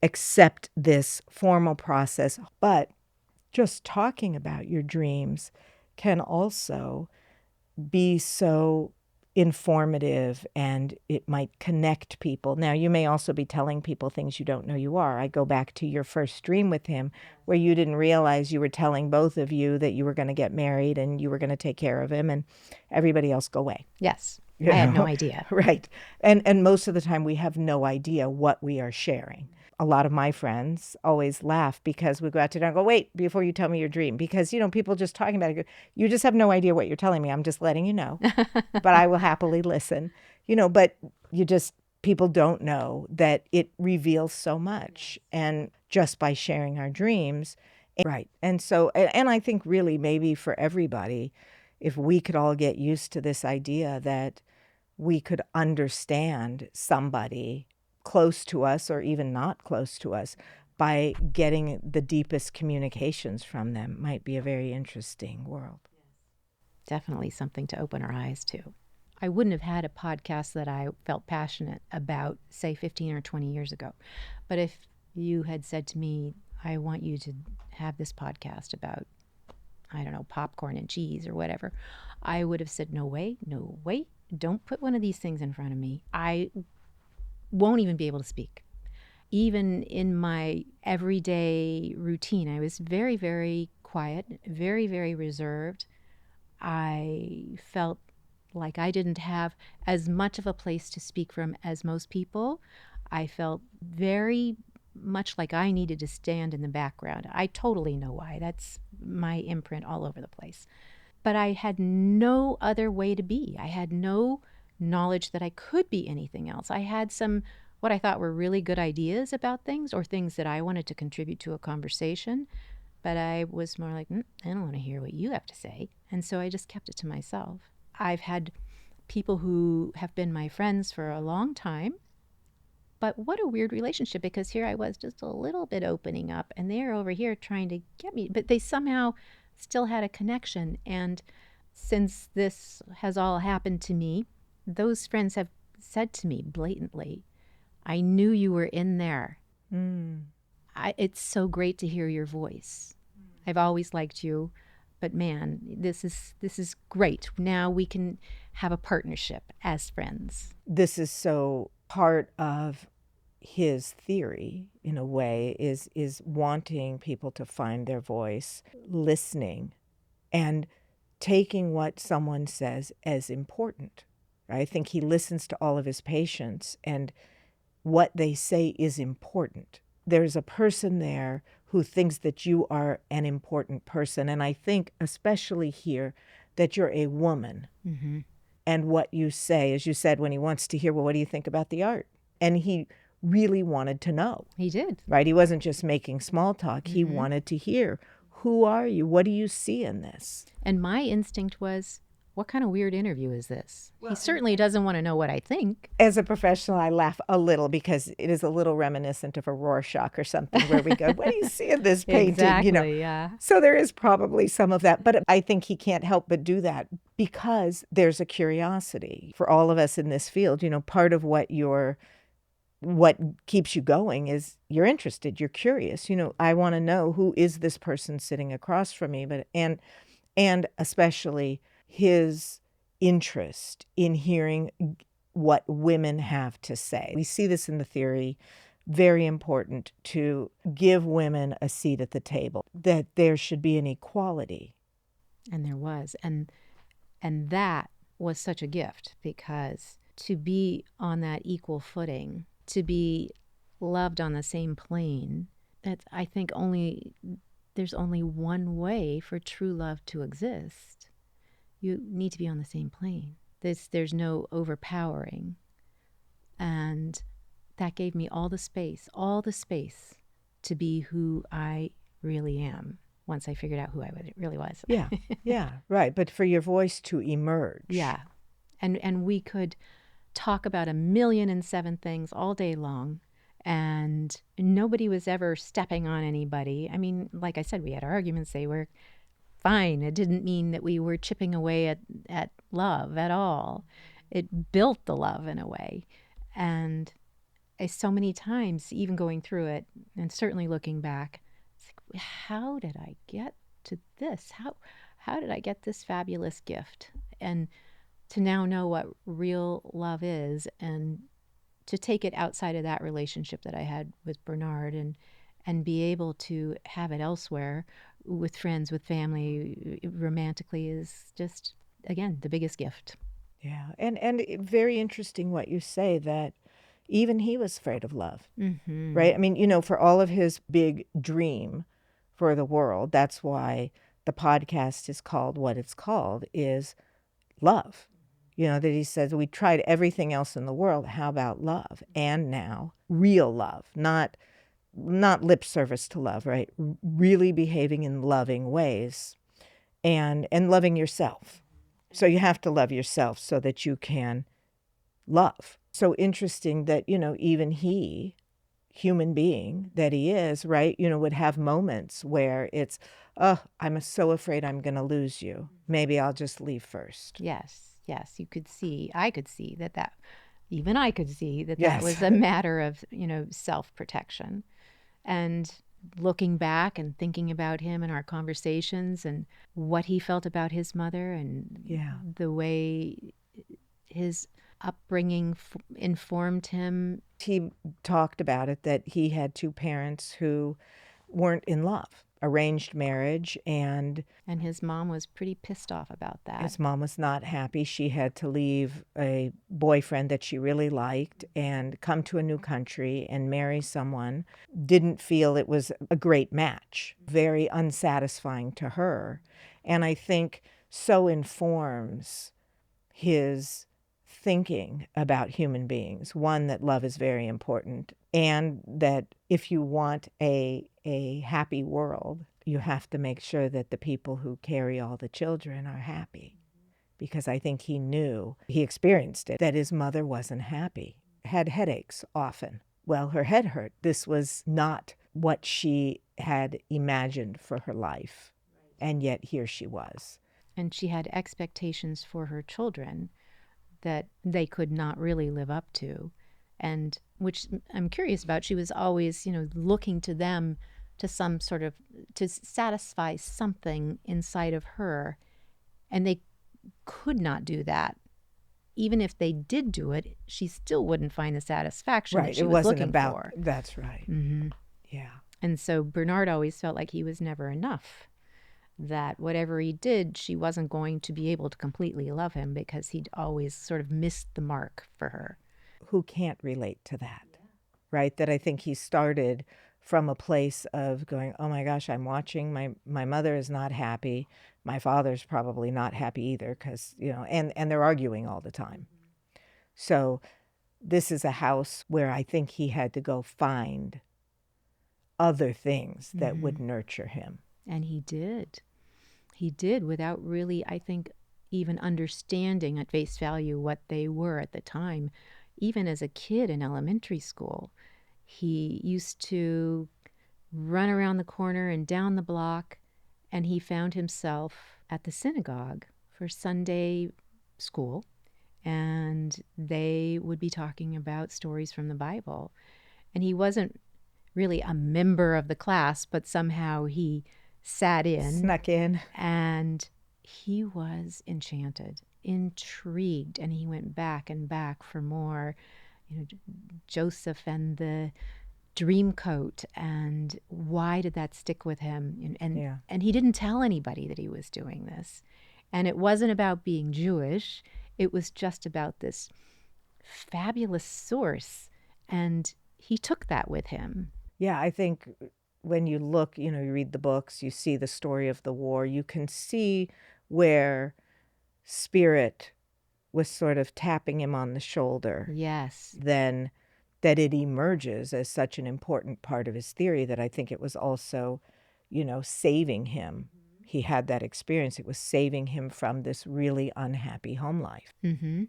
B: except this formal process. But just talking about your dreams can also be so informative, and it might connect people. Now, you may also be telling people things you don't know you are. I go back to your first dream with him where you didn't realize you were telling both of you that you were going to get married and you were going to take care of him and everybody else go away.
A: Yes. I had no idea.
B: Right. And most of the time we have no idea what we are sharing. A lot of my friends always laugh because we go out to dinner and go, wait, before you tell me your dream. Because, people just talking about it, you just have no idea what you're telling me. I'm just letting you know. But I will happily listen. But people don't know that it reveals so much. And just by sharing our dreams. Right. And so, and I think really maybe for everybody, if we could all get used to this idea that we could understand somebody close to us or even not close to us by getting the deepest communications from them, might be a very interesting world.
A: Definitely something to open our eyes to. I wouldn't have had a podcast that I felt passionate about, say, 15 or 20 years ago. But if you had said to me, I want you to have this podcast about, I don't know, popcorn and cheese or whatever, I would have said, no way, don't put one of these things in front of me. I won't even be able to speak. Even in my everyday routine, I was very, very quiet, very, very reserved. I felt like I didn't have as much of a place to speak from as most people. I felt very much like I needed to stand in the background. I totally know why. That's my imprint all over the place. But I had no other way to be. I had no knowledge that I could be anything else. I had some, what I thought were really good ideas about things or things that I wanted to contribute to a conversation. But I was more like, I don't want to hear what you have to say. And so I just kept it to myself. I've had people who have been my friends for a long time. But what a weird relationship, because here I was just a little bit opening up and they're over here trying to get me. But they somehow still had a connection. And since this has all happened to me, those friends have said to me blatantly, I knew you were in there. It's so great to hear your voice. I've always liked you, but man, this is great. Now we can have a partnership as friends.
B: This is so part of his theory, in a way, is wanting people to find their voice, listening, and taking what someone says as important. I think he listens to all of his patients, and what they say is important. There's a person there who thinks that you are an important person, and I think especially here that you're a woman.
A: Mm-hmm.
B: And what you say, as you said, when he wants to hear, well, what do you think about the art? And he really wanted to know.
A: He did.
B: Right? He wasn't just making small talk.
A: Mm-hmm.
B: He wanted to hear, who are you? What do you see in this?
A: And my instinct was, what kind of weird interview is this? He certainly doesn't want to know what I think.
B: As a professional, I laugh a little because it is a little reminiscent of a Rorschach or something where we go, what do you see in this painting?
A: Exactly, yeah.
B: So there is probably some of that, but I think he can't help but do that because there's a curiosity for all of us in this field. Part of what keeps you going is you're interested, you're curious. I want to know, who is this person sitting across from me, and especially his interest in hearing what women have to say. We see this in the theory, very important to give women a seat at the table, that there should be an equality.
A: And there was. And that was such a gift, because to be on that equal footing, to be loved on the same plane, I think there's only one way for true love to exist. You need to be on the same plane. There's no overpowering. And that gave me all the space to be who I really am once I figured out who I really was.
B: Yeah, right. But for your voice to emerge.
A: Yeah. And we could talk about 1,000,007 things all day long, and nobody was ever stepping on anybody. I mean, like I said, we had arguments. They were fine. It didn't mean that we were chipping away at love at all. It built the love in a way. And so many times, even going through it, and certainly looking back, it's like, how did I get to this? How did I get this fabulous gift? And to now know what real love is, and to take it outside of that relationship that I had with Bernard, and be able to have it elsewhere with friends, with family, romantically, is just, again, the biggest gift.
B: Yeah. And very interesting what you say, that even he was afraid of love, right? I mean, for all of his big dream for the world, that's why the podcast is called what it's called, is love. That he says, we tried everything else in the world. How about love? And now real love, not lip service to love, right? Really behaving in loving ways, and loving yourself. So you have to love yourself so that you can love. So interesting that, even he, human being that he is, right, would have moments where it's, oh, I'm so afraid I'm going to lose you. Maybe I'll just leave first.
A: Yes, I could see that even I could see that
B: Yes.
A: that was a matter of, self-protection. And looking back and thinking about him and our conversations and what he felt about his mother, and the way his upbringing informed him.
B: He talked about it, that he had two parents who weren't in love, arranged marriage, and
A: his mom was pretty pissed off about that.
B: His mom was not happy. She had to leave a boyfriend that she really liked and come to a new country and marry someone. Didn't feel it was a great match. Very unsatisfying to her. And I think so informs his thinking about human beings. One, that love is very important, and that if you want a happy world, you have to make sure that the people who carry all the children are happy. Because I think he knew, he experienced it, that his mother wasn't happy, had headaches often. Well, her head hurt. This was not what she had imagined for her life. And yet here she was.
A: And she had expectations for her children that they could not really live up to, and which I'm curious about. She was always, looking to them to satisfy something inside of her, and they could not do that. Even if they did do it, she still wouldn't find the satisfaction that she was looking for.
B: That's right.
A: Mm-hmm.
B: Yeah.
A: And so Bernard always felt like he was never enough, that whatever he did, she wasn't going to be able to completely love him, because he'd always sort of missed the mark for her.
B: Who can't relate to that, right? That I think he started from a place of going, oh my gosh, I'm watching, my mother is not happy. My father's probably not happy either, because, and they're arguing all the time. So this is a house where I think he had to go find other things that would nurture him.
A: And he did. He did, without really, I think, even understanding at face value what they were at the time. Even as a kid in elementary school, he used to run around the corner and down the block, and he found himself at the synagogue for Sunday school, and they would be talking about stories from the Bible. And he wasn't really a member of the class, but somehow he sat in,
B: Snuck in.
A: and he was enchanted, intrigued, and he went back and back for more. Joseph and the dream coat, and why did that stick with him? And he didn't tell anybody that he was doing this. And it wasn't about being Jewish. It was just about this fabulous source. And he took that with him.
B: Yeah, I think when you look, you read the books, you see the story of the war, you can see where spirit was sort of tapping him on the shoulder.
A: Yes.
B: Then that it emerges as such an important part of his theory that I think it was also, saving him. He had that experience. It was saving him from this really unhappy home life.
A: Mm-hmm.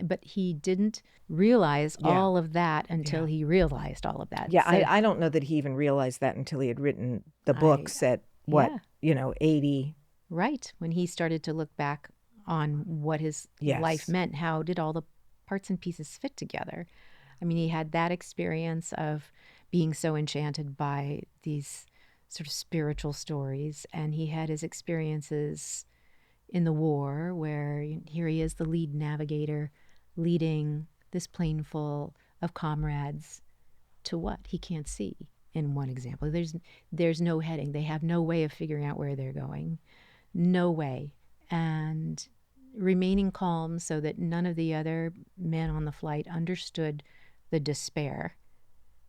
A: But he didn't realize all of that until he realized all of that.
B: Yeah, so, I don't know that he even realized that until he had written the books at 80.
A: Right, when he started to look back on what his life meant. How did all the parts and pieces fit together? I mean, he had that experience of being so enchanted by these sort of spiritual stories, and he had his experiences in the war where here he is, the lead navigator, leading this plane full of comrades to what he can't see. In one example, there's no heading. They have no way of figuring out where they're going. No way. And remaining calm so that none of the other men on the flight understood the despair,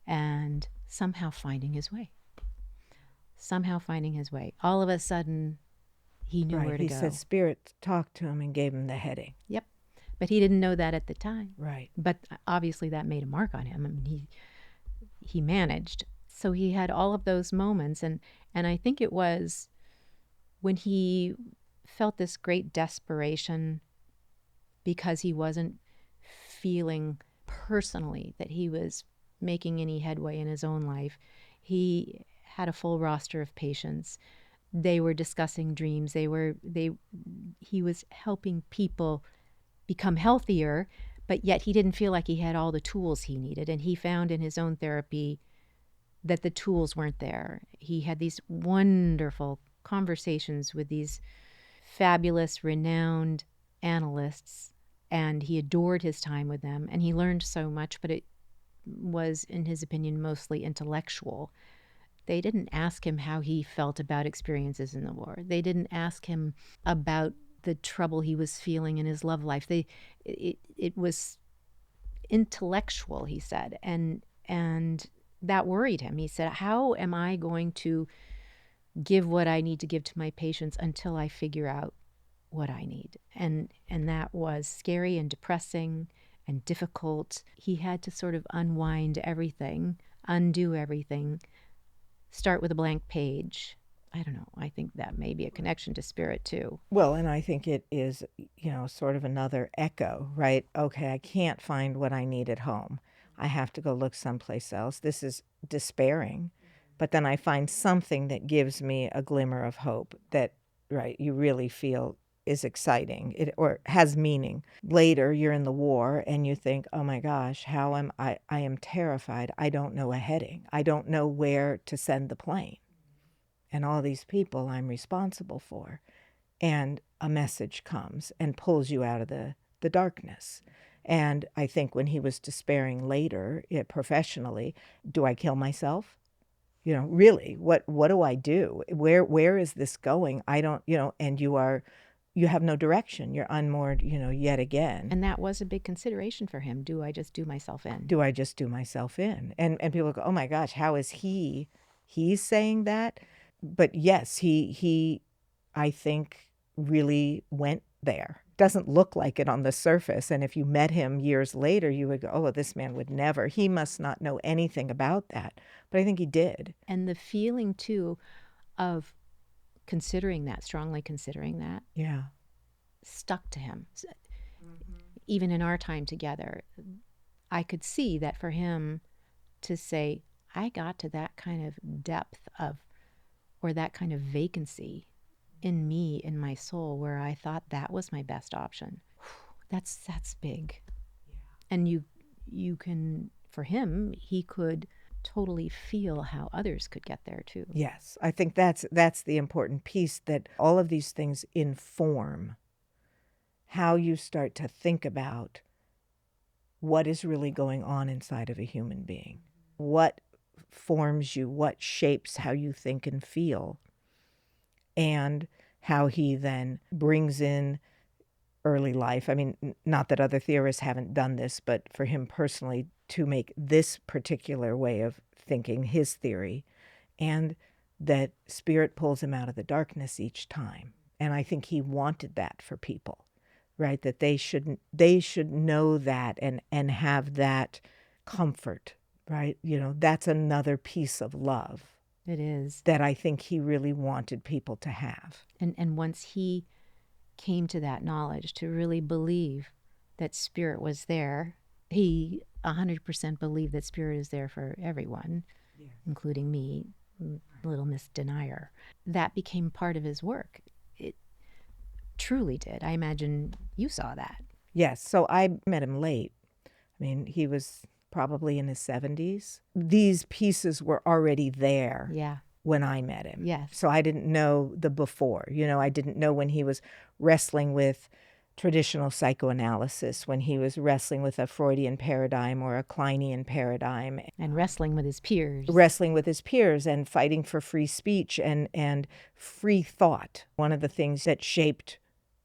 A: and somehow finding his way. All of a sudden, he knew where to go.
B: He said spirit talked to him and gave him the heading.
A: Yep. But he didn't know that at the time.
B: Right.
A: But obviously that made a mark on him. I mean, he managed. So he had all of those moments, and I think it was when he felt this great desperation because he wasn't feeling personally that he was making any headway in his own life. He had a full roster of patients. They were discussing dreams. He was helping people become healthier, but yet he didn't feel like he had all the tools he needed. And he found in his own therapy that the tools weren't there. He had these wonderful conversations with these fabulous, renowned analysts, and he adored his time with them, and he learned so much, but it was, in his opinion, mostly intellectual. They didn't ask him how he felt about experiences in the war. They didn't ask him about the trouble he was feeling in his love life. It was intellectual, he said, and that worried him. He said, how am I going to give what I need to give to my patients until I figure out what I need? And that was scary and depressing and difficult. He had to sort of unwind everything, undo everything, start with a blank page. I don't know. I think that may be a connection to spirit too.
B: Well, and I think it is, sort of another echo, right? Okay, I can't find what I need at home. I have to go look someplace else. This is despairing. But then I find something that gives me a glimmer of hope that, right, you really feel is exciting or has meaning. Later, you're in the war and you think, oh my gosh, I am terrified. I don't know a heading. I don't know where to send the plane. And all these people I'm responsible for. And a message comes and pulls you out of the darkness. And I think when he was despairing later, professionally, do I kill myself? Really, what do I do? Where is this going? I don't, and you have no direction. You're unmoored, yet again.
A: And that was a big consideration for him. Do I just do myself in?
B: And people go, oh my gosh, how is he's saying that? But yes, he I think really went there. Doesn't look like it on the surface. And if you met him years later, you would go, oh, this man would never. He must not know anything about that. But I think he did.
A: And the feeling, too, of strongly considering that.
B: Yeah.
A: stuck to him. Even in our time together, I could see that for him to say, I got to that kind of depth of, or that kind of vacancy in me, in my soul, where I thought that was my best option. That's big. And you can, for him, he could totally feel how others could get there too.
B: Yes, I think that's the important piece, that all of these things inform how you start to think about what is really going on inside of a human being, what forms you, what shapes how you think and feel, and how he then brings in early life. I mean, not that other theorists haven't done this, but for him personally to make this particular way of thinking his theory, and that spirit pulls him out of the darkness each time. And I think he wanted that for people, right? That they should know that and have that comfort, right? You know, that's another piece of love.
A: It is.
B: That I think he really wanted people to have.
A: And once he came to that knowledge, to really believe that spirit was there, he 100% believed that spirit is there for everyone, including me, little Miss Denier. That became part of his work. It truly did. I imagine you saw that.
B: Yes, so I met him late. I mean, he was probably in his 70s. These pieces were already there.
A: Yeah.
B: When I met him.
A: Yes.
B: So I didn't know the before. You know, I didn't know when he was wrestling with traditional psychoanalysis, when he was wrestling with a Freudian paradigm or a Kleinian paradigm.
A: And wrestling with his peers.
B: Wrestling with his peers and fighting for free speech and free thought. One of the things that shaped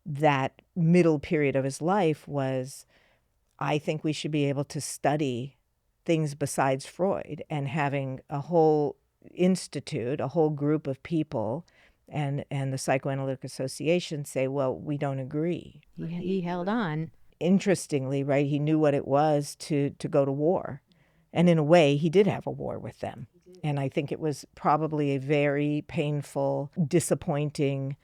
B: that middle period of his life was, I think we should be able to study things besides Freud, and having a whole institute, a whole group of people, and the Psychoanalytic Association say, well, we don't agree.
A: He held on.
B: Interestingly, right, he knew what it was to go to war. And in a way, he did have a war with them. And I think it was probably a very painful, disappointing,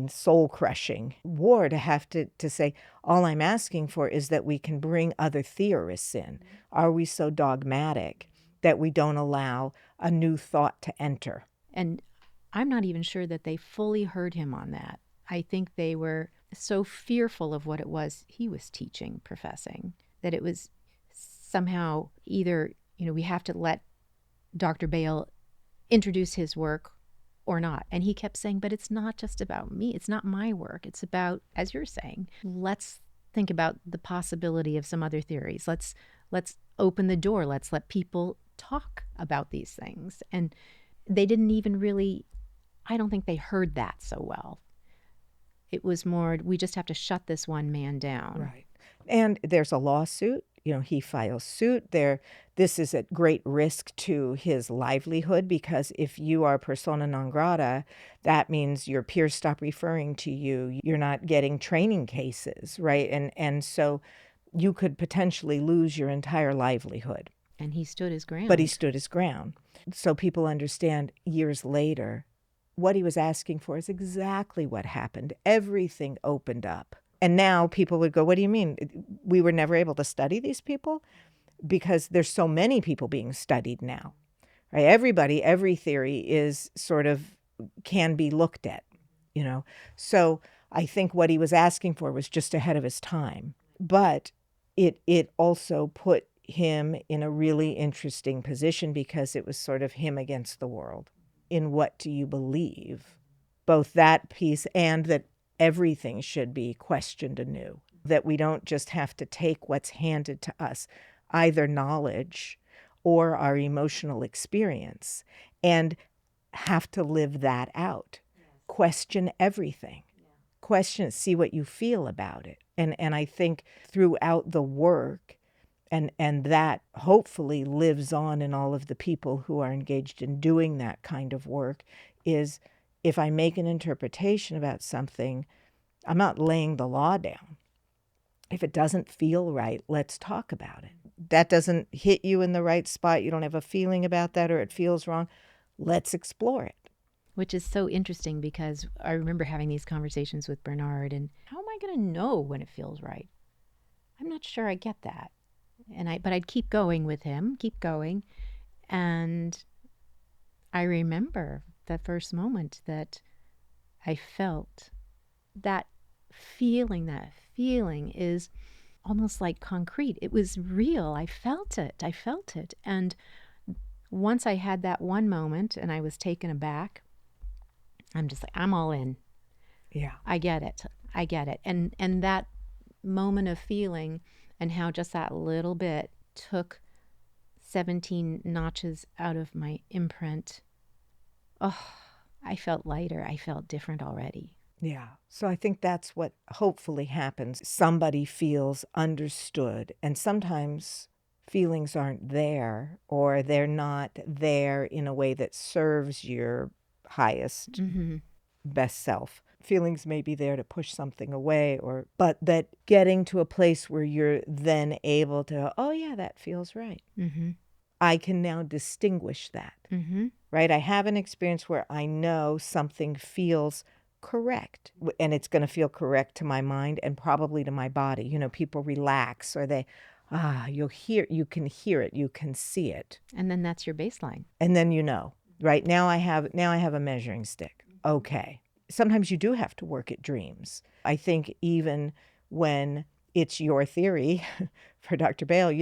B: soul-crushing war to have to say, all I'm asking for is that we can bring other theorists in. Are we so dogmatic that we don't allow a new thought to enter?
A: And I'm not even sure that they fully heard him on that. I think they were so fearful of what it was he was teaching, professing, that it was somehow either, we have to let Dr. Bale introduce his work or not. And he kept saying, but it's not just about me. It's not my work. It's about, as you're saying, let's think about the possibility of some other theories. Let's open the door. Let's let people talk about these things. And they didn't even really, I don't think they heard that so well. It was more, we just have to shut this one man down.
B: Right. And there's a lawsuit. He files suit there. This is at great risk to his livelihood, because if you are persona non grata, that means your peers stop referring to you. You're not getting training cases, right? And so you could potentially lose your entire livelihood.
A: And he stood his ground.
B: But he stood his ground. So people understand years later, what he was asking for is exactly what happened. Everything opened up. And now people would go, what do you mean? We were never able to study these people? Because there's so many people being studied now, right? Every theory is sort of, can be looked at, So I think what he was asking for was just ahead of his time. But it also put him in a really interesting position, because it was sort of him against the world. In what do you believe? Both that piece and that everything should be questioned anew, that we don't just have to take what's handed to us, either knowledge or our emotional experience, and have to live that out. Question everything. Question it, see what you feel about it. And I think throughout the work, and that hopefully lives on in all of the people who are engaged in doing that kind of work, is if I make an interpretation about something, I'm not laying the law down. If it doesn't feel right, let's talk about it. That doesn't hit you in the right spot, you don't have a feeling about that, or it feels wrong, let's explore it.
A: Which is so interesting because I remember having these conversations with Bernard, and how am I going to know when it feels right? I'm not sure I get that. But I'd keep going with him, keep going. And I remember the first moment that I felt that feeling is almost like concrete. It was real. I felt it. And once I had that one moment and I was taken aback, I'm just like, I'm all in.
B: Yeah.
A: I get it. I get it. And that moment of feeling and how just that little bit took 17 notches out of my imprint. Oh, I felt lighter. I felt different already.
B: Yeah. So I think that's what hopefully happens. Somebody feels understood, and sometimes feelings aren't there, or they're not there in a way that serves your highest, best self. Feelings may be there to push something away, but that getting to a place where you're then able to, oh yeah, that feels right. I can now distinguish that, right? I have an experience where I know something feels correct, and it's going to feel correct to my mind and probably to my body. You know, people relax, or you can hear it, you can see it.
A: And then that's your baseline.
B: And then right? Now I have a measuring stick. Okay. Sometimes you do have to work at dreams. I think even when it's your theory for Dr. Bale,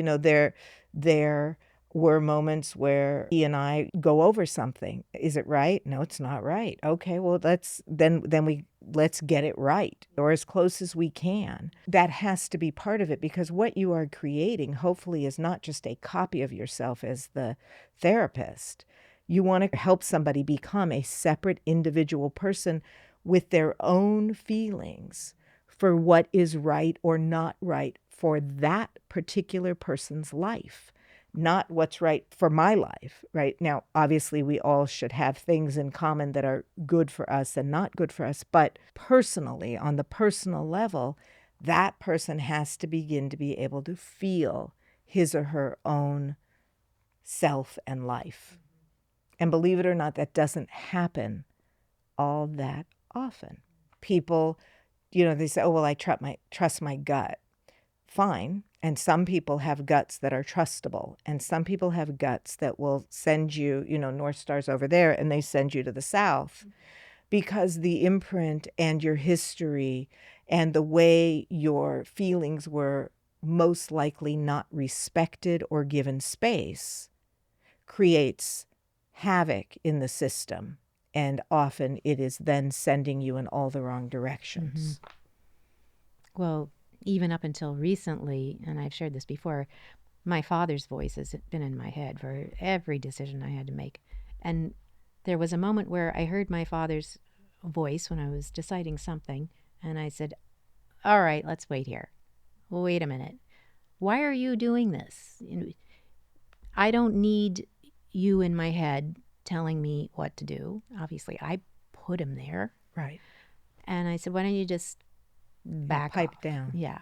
B: there were moments where he and I go over something. Is it right? No, it's not right. Okay, well let's get it right, or as close as we can. That has to be part of it, because what you are creating hopefully is not just a copy of yourself as the therapist. You want to help somebody become a separate individual person with their own feelings for what is right or not right for that particular person's life, not what's right for my life, right? Now, obviously, we all should have things in common that are good for us and not good for us, but personally, on the personal level, that person has to begin to be able to feel his or her own self and life. And believe it or not, that doesn't happen all that often. People, they say, oh, well, I trust my gut. Fine. And some people have guts that are trustable. And some people have guts that will send you, North Star's over there, and they send you to the south. Because the imprint and your history and the way your feelings were most likely not respected or given space creates havoc in the system, and often it is then sending you in all the wrong directions.
A: Well, even up until recently, and I've shared this before, my father's voice has been in my head for every decision I had to make. And there was a moment where I heard my father's voice when I was deciding something, and I said, all right, let's wait here. Wait a minute. Why are you doing this? I don't need you in my head telling me what to do. Obviously, I put him there.
B: Right.
A: And I said, why don't you just back
B: pipe
A: off?
B: down.
A: Yeah.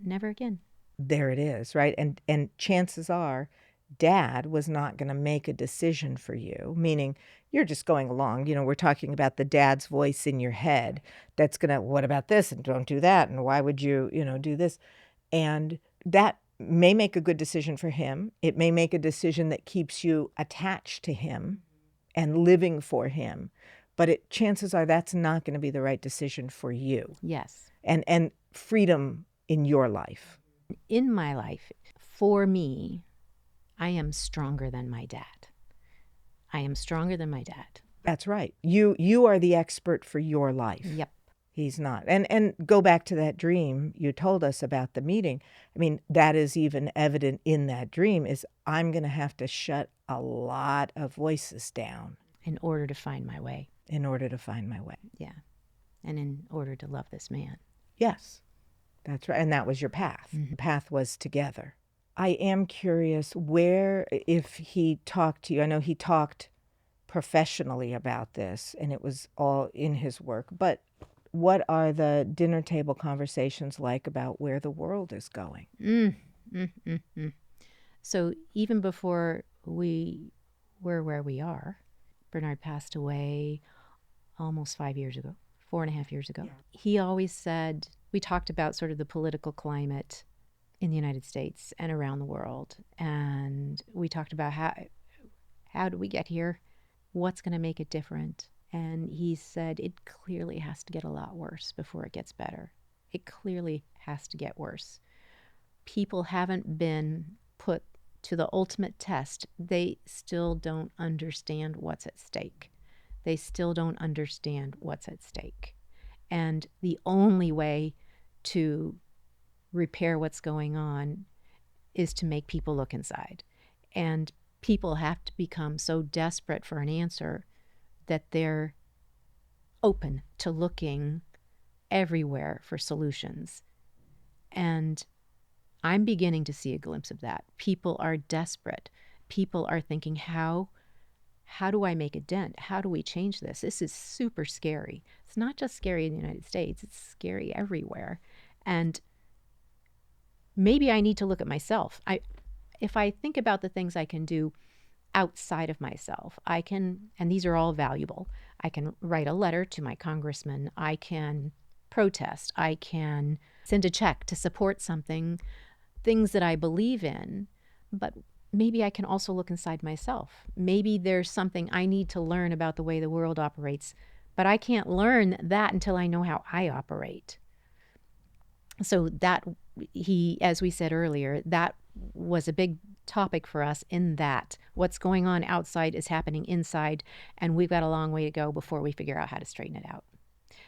A: Never again.
B: There it is, right? And chances are Dad was not going to make a decision for you, meaning you're just going along. We're talking about the dad's voice in your head that's going to, what about this? And don't do that. And why would you, do this? And that may make a good decision for him. It may make a decision that keeps you attached to him and living for him. But chances are that's not going to be the right decision for you.
A: Yes.
B: And freedom in your life.
A: In my life, for me, I am stronger than my dad. I am stronger than my dad.
B: That's right. You are the expert for your life.
A: Yep.
B: He's not. And go back to that dream you told us about the meeting. I mean, that is even evident in that dream, is I'm going to have to shut a lot of voices down.
A: In order to find my way.
B: In order to find my way.
A: Yeah. And in order to love this man.
B: Yes, that's right. And that was your path. The path was together. I am curious if he talked to you. I know he talked professionally about this, and it was all in his work, but what are the dinner table conversations like about where the world is going?
A: So even before we were where we are, Bernard passed away almost 5 years ago, 4.5 years ago. Yeah. He always said, we talked about sort of the political climate in the United States and around the world. And we talked about how did we get here? What's going to make it different? And he said it clearly has to get a lot worse before it gets better. It clearly has to get worse. People haven't been put to the ultimate test. They still don't understand what's at stake. They still don't understand what's at stake. And the only way to repair what's going on is to make people look inside. And people have to become so desperate for an answer that they're open to looking everywhere for solutions. And I'm beginning to see a glimpse of that. People are desperate. People are thinking, how do I make a dent? How do we change this? This is super scary. It's not just scary in the United States. It's scary everywhere. And maybe I need to look at myself. If I think about the things I can do outside of myself, I can, and these are all valuable, I can write a letter to my congressman. I can protest. I can send a check to support something, things that I believe in. But maybe I can also look inside myself. Maybe there's something I need to learn about the way the world operates, but I can't learn that until I know how I operate. So that as we said earlier, that was a big topic for us, in that what's going on outside is happening inside, and we've got a long way to go before we figure out how to straighten it out.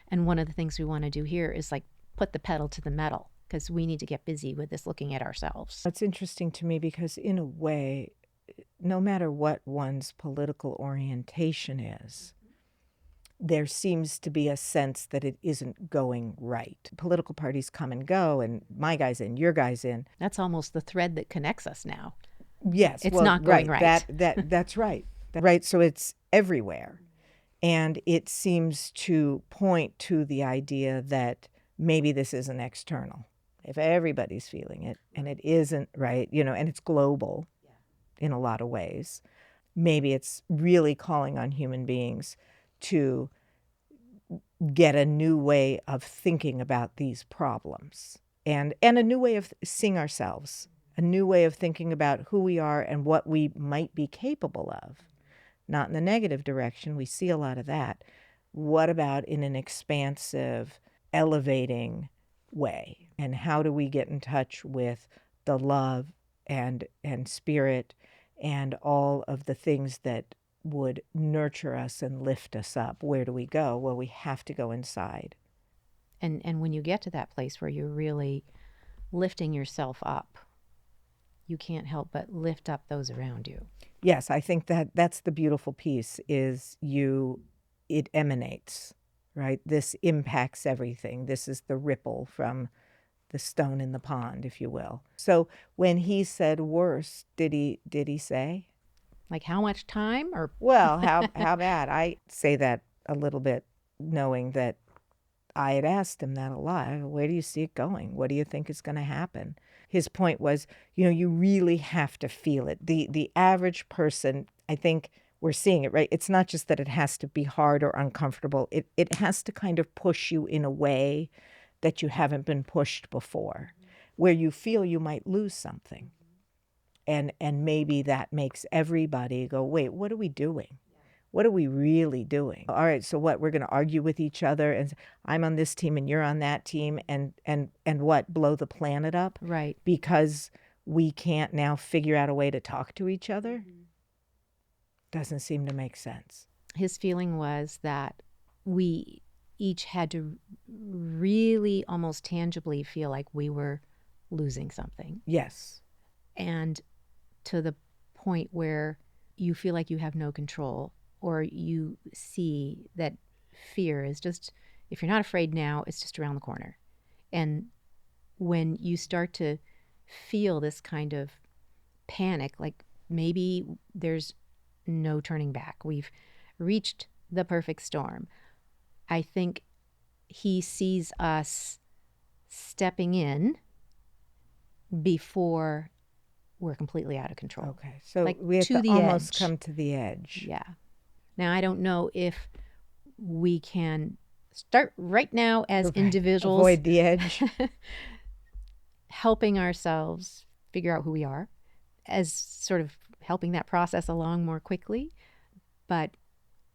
A: And one of the things we want to do here is like put the pedal to the metal, because we need to get busy with this looking at ourselves.
B: It's interesting to me because in a way, no matter what one's political orientation is, there seems to be a sense that it isn't going right. Political parties come and go, and my guy's in, your guy's in.
A: That's almost the thread that connects us now.
B: Yes.
A: It's not going right.
B: That's right. Right. So it's everywhere. And it seems to point to the idea that maybe this isn't external. If everybody's feeling it and it isn't, right, and it's global in a lot of ways, maybe it's really calling on human beings to get a new way of thinking about these problems and a new way of seeing ourselves, a new way of thinking about who we are and what we might be capable of. Not in the negative direction. We see a lot of that. What about in an expansive, elevating way? And how do we get in touch with the love and spirit and all of the things that would nurture us and lift us up? Where do we go? Well, we have to go inside.
A: And when you get to that place where you're really lifting yourself up, you can't help but lift up those around you.
B: Yes, I think that's the beautiful piece, is it emanates, right? This impacts everything. This is the ripple from the stone in the pond, if you will. So when he said worse, did he say?
A: Like how much time? Or
B: well, how bad? I say that a little bit knowing that I had asked him that a lot. Where do you see it going? What do you think is going to happen? His point was, you really have to feel it. The average person, I think we're seeing it, right? It's not just that it has to be hard or uncomfortable. It has to kind of push you in a way that you haven't been pushed before, where you feel you might lose something. And maybe that makes everybody go, wait, what are we doing? What are we really doing? All right, so what? We're going to argue with each other, and I'm on this team and you're on that team, and what? Blow the planet up?
A: Right.
B: Because we can't now figure out a way to talk to each other? Doesn't seem to make sense.
A: His feeling was that we each had to really almost tangibly feel like we were losing something.
B: Yes.
A: And to the point where you feel like you have no control, or you see that fear is just, if you're not afraid now, it's just around the corner. And when you start to feel this kind of panic, like maybe there's no turning back, we've reached the perfect storm, I think he sees us stepping in before we're completely out of control.
B: Okay, so
A: like
B: we have
A: to
B: to
A: the
B: almost
A: edge.
B: come to the edge.
A: Yeah. Now, I don't know if we can start right now as
B: Right.
A: individuals
B: Avoid the edge.
A: helping ourselves figure out who we are, as sort of helping that process along more quickly. But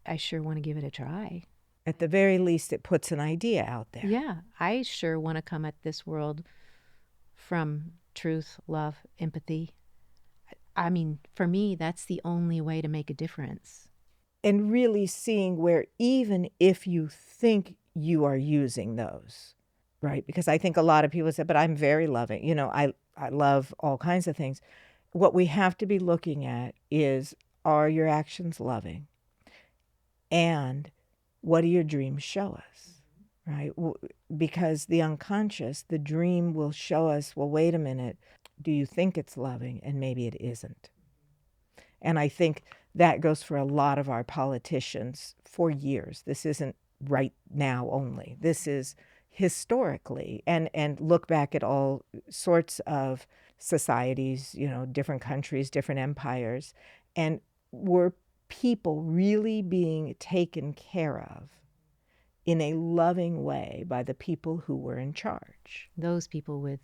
A: I sure want to give it a try.
B: At the very least, it puts an idea out there.
A: Yeah, I sure want to come at this world from truth, love, empathy. I mean, for me, that's the only way to make a difference.
B: And really seeing where, even if you think you are using those, right? Because I think a lot of people say, but I'm very loving. You know, I love all kinds of things. What we have to be looking at is, are your actions loving? And what do your dreams show us, right? Because the unconscious, the dream will show us, well, wait a minute, do you think it's loving? And maybe it isn't. And I think that goes for a lot of our politicians for years. This isn't right now only. This is historically, and look back at all sorts of societies, you know, different countries, different empires, and were people really being taken care of in a loving way by the people who were in charge.
A: Those people with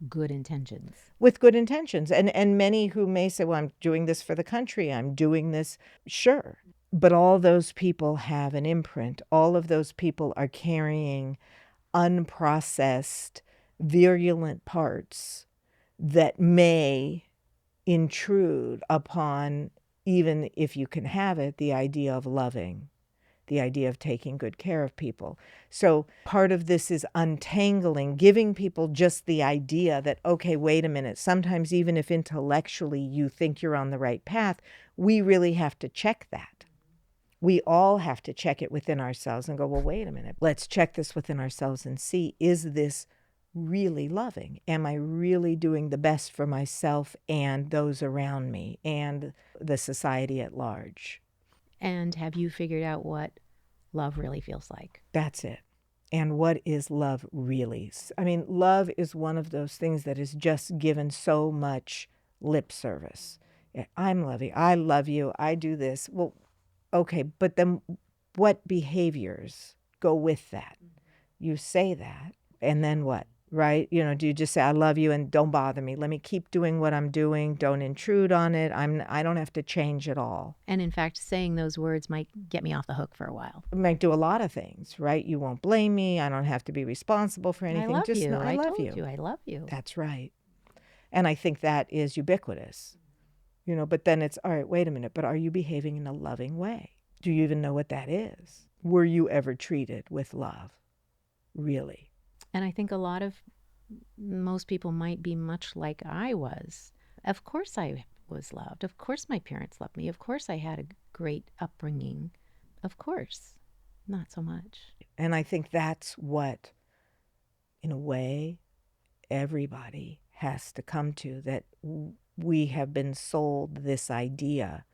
A: good intentions.
B: With good intentions. And many who may say, well, I'm doing this for the country, I'm doing this, sure. But all those people have an imprint. All of those people are carrying unprocessed, virulent parts that may intrude upon, even if you can have it, the idea of loving, the idea of taking good care of people. So part of this is untangling, giving people just the idea that, okay, wait a minute, sometimes even if intellectually you think you're on the right path, we really have to check that. We all have to check it within ourselves and go, well, wait a minute, let's check this within ourselves and see, is this really loving? Am I really doing the best for myself and those around me and the society at large?
A: And have you figured out what love really feels like?
B: That's it. And what is love really? I mean, love is one of those things that is just given so much lip service. I'm loving, I love you, I do this. Well, okay, but then what behaviors go with that? You say that, and then what? Right? You know, do you just say, I love you and don't bother me? Let me keep doing what I'm doing. Don't intrude on it. I don't have to change at all.
A: And in fact, saying those words might get me off the hook for a while.
B: It might do a lot of things, right? You won't blame me. I don't have to be responsible for anything.
A: I love
B: Just
A: you.
B: know I love
A: told
B: you.
A: I love you.
B: That's right. And I think that is ubiquitous. You know, but then it's, all right, wait a minute, but are you behaving in a loving way? Do you even know what that is? Were you ever treated with love? Really?
A: And I think most people might be much like I was. Of course I was loved. Of course my parents loved me. Of course I had a great upbringing. Of course. Not so much.
B: And I think that's what, in a way, everybody has to come to, that we have been sold this idea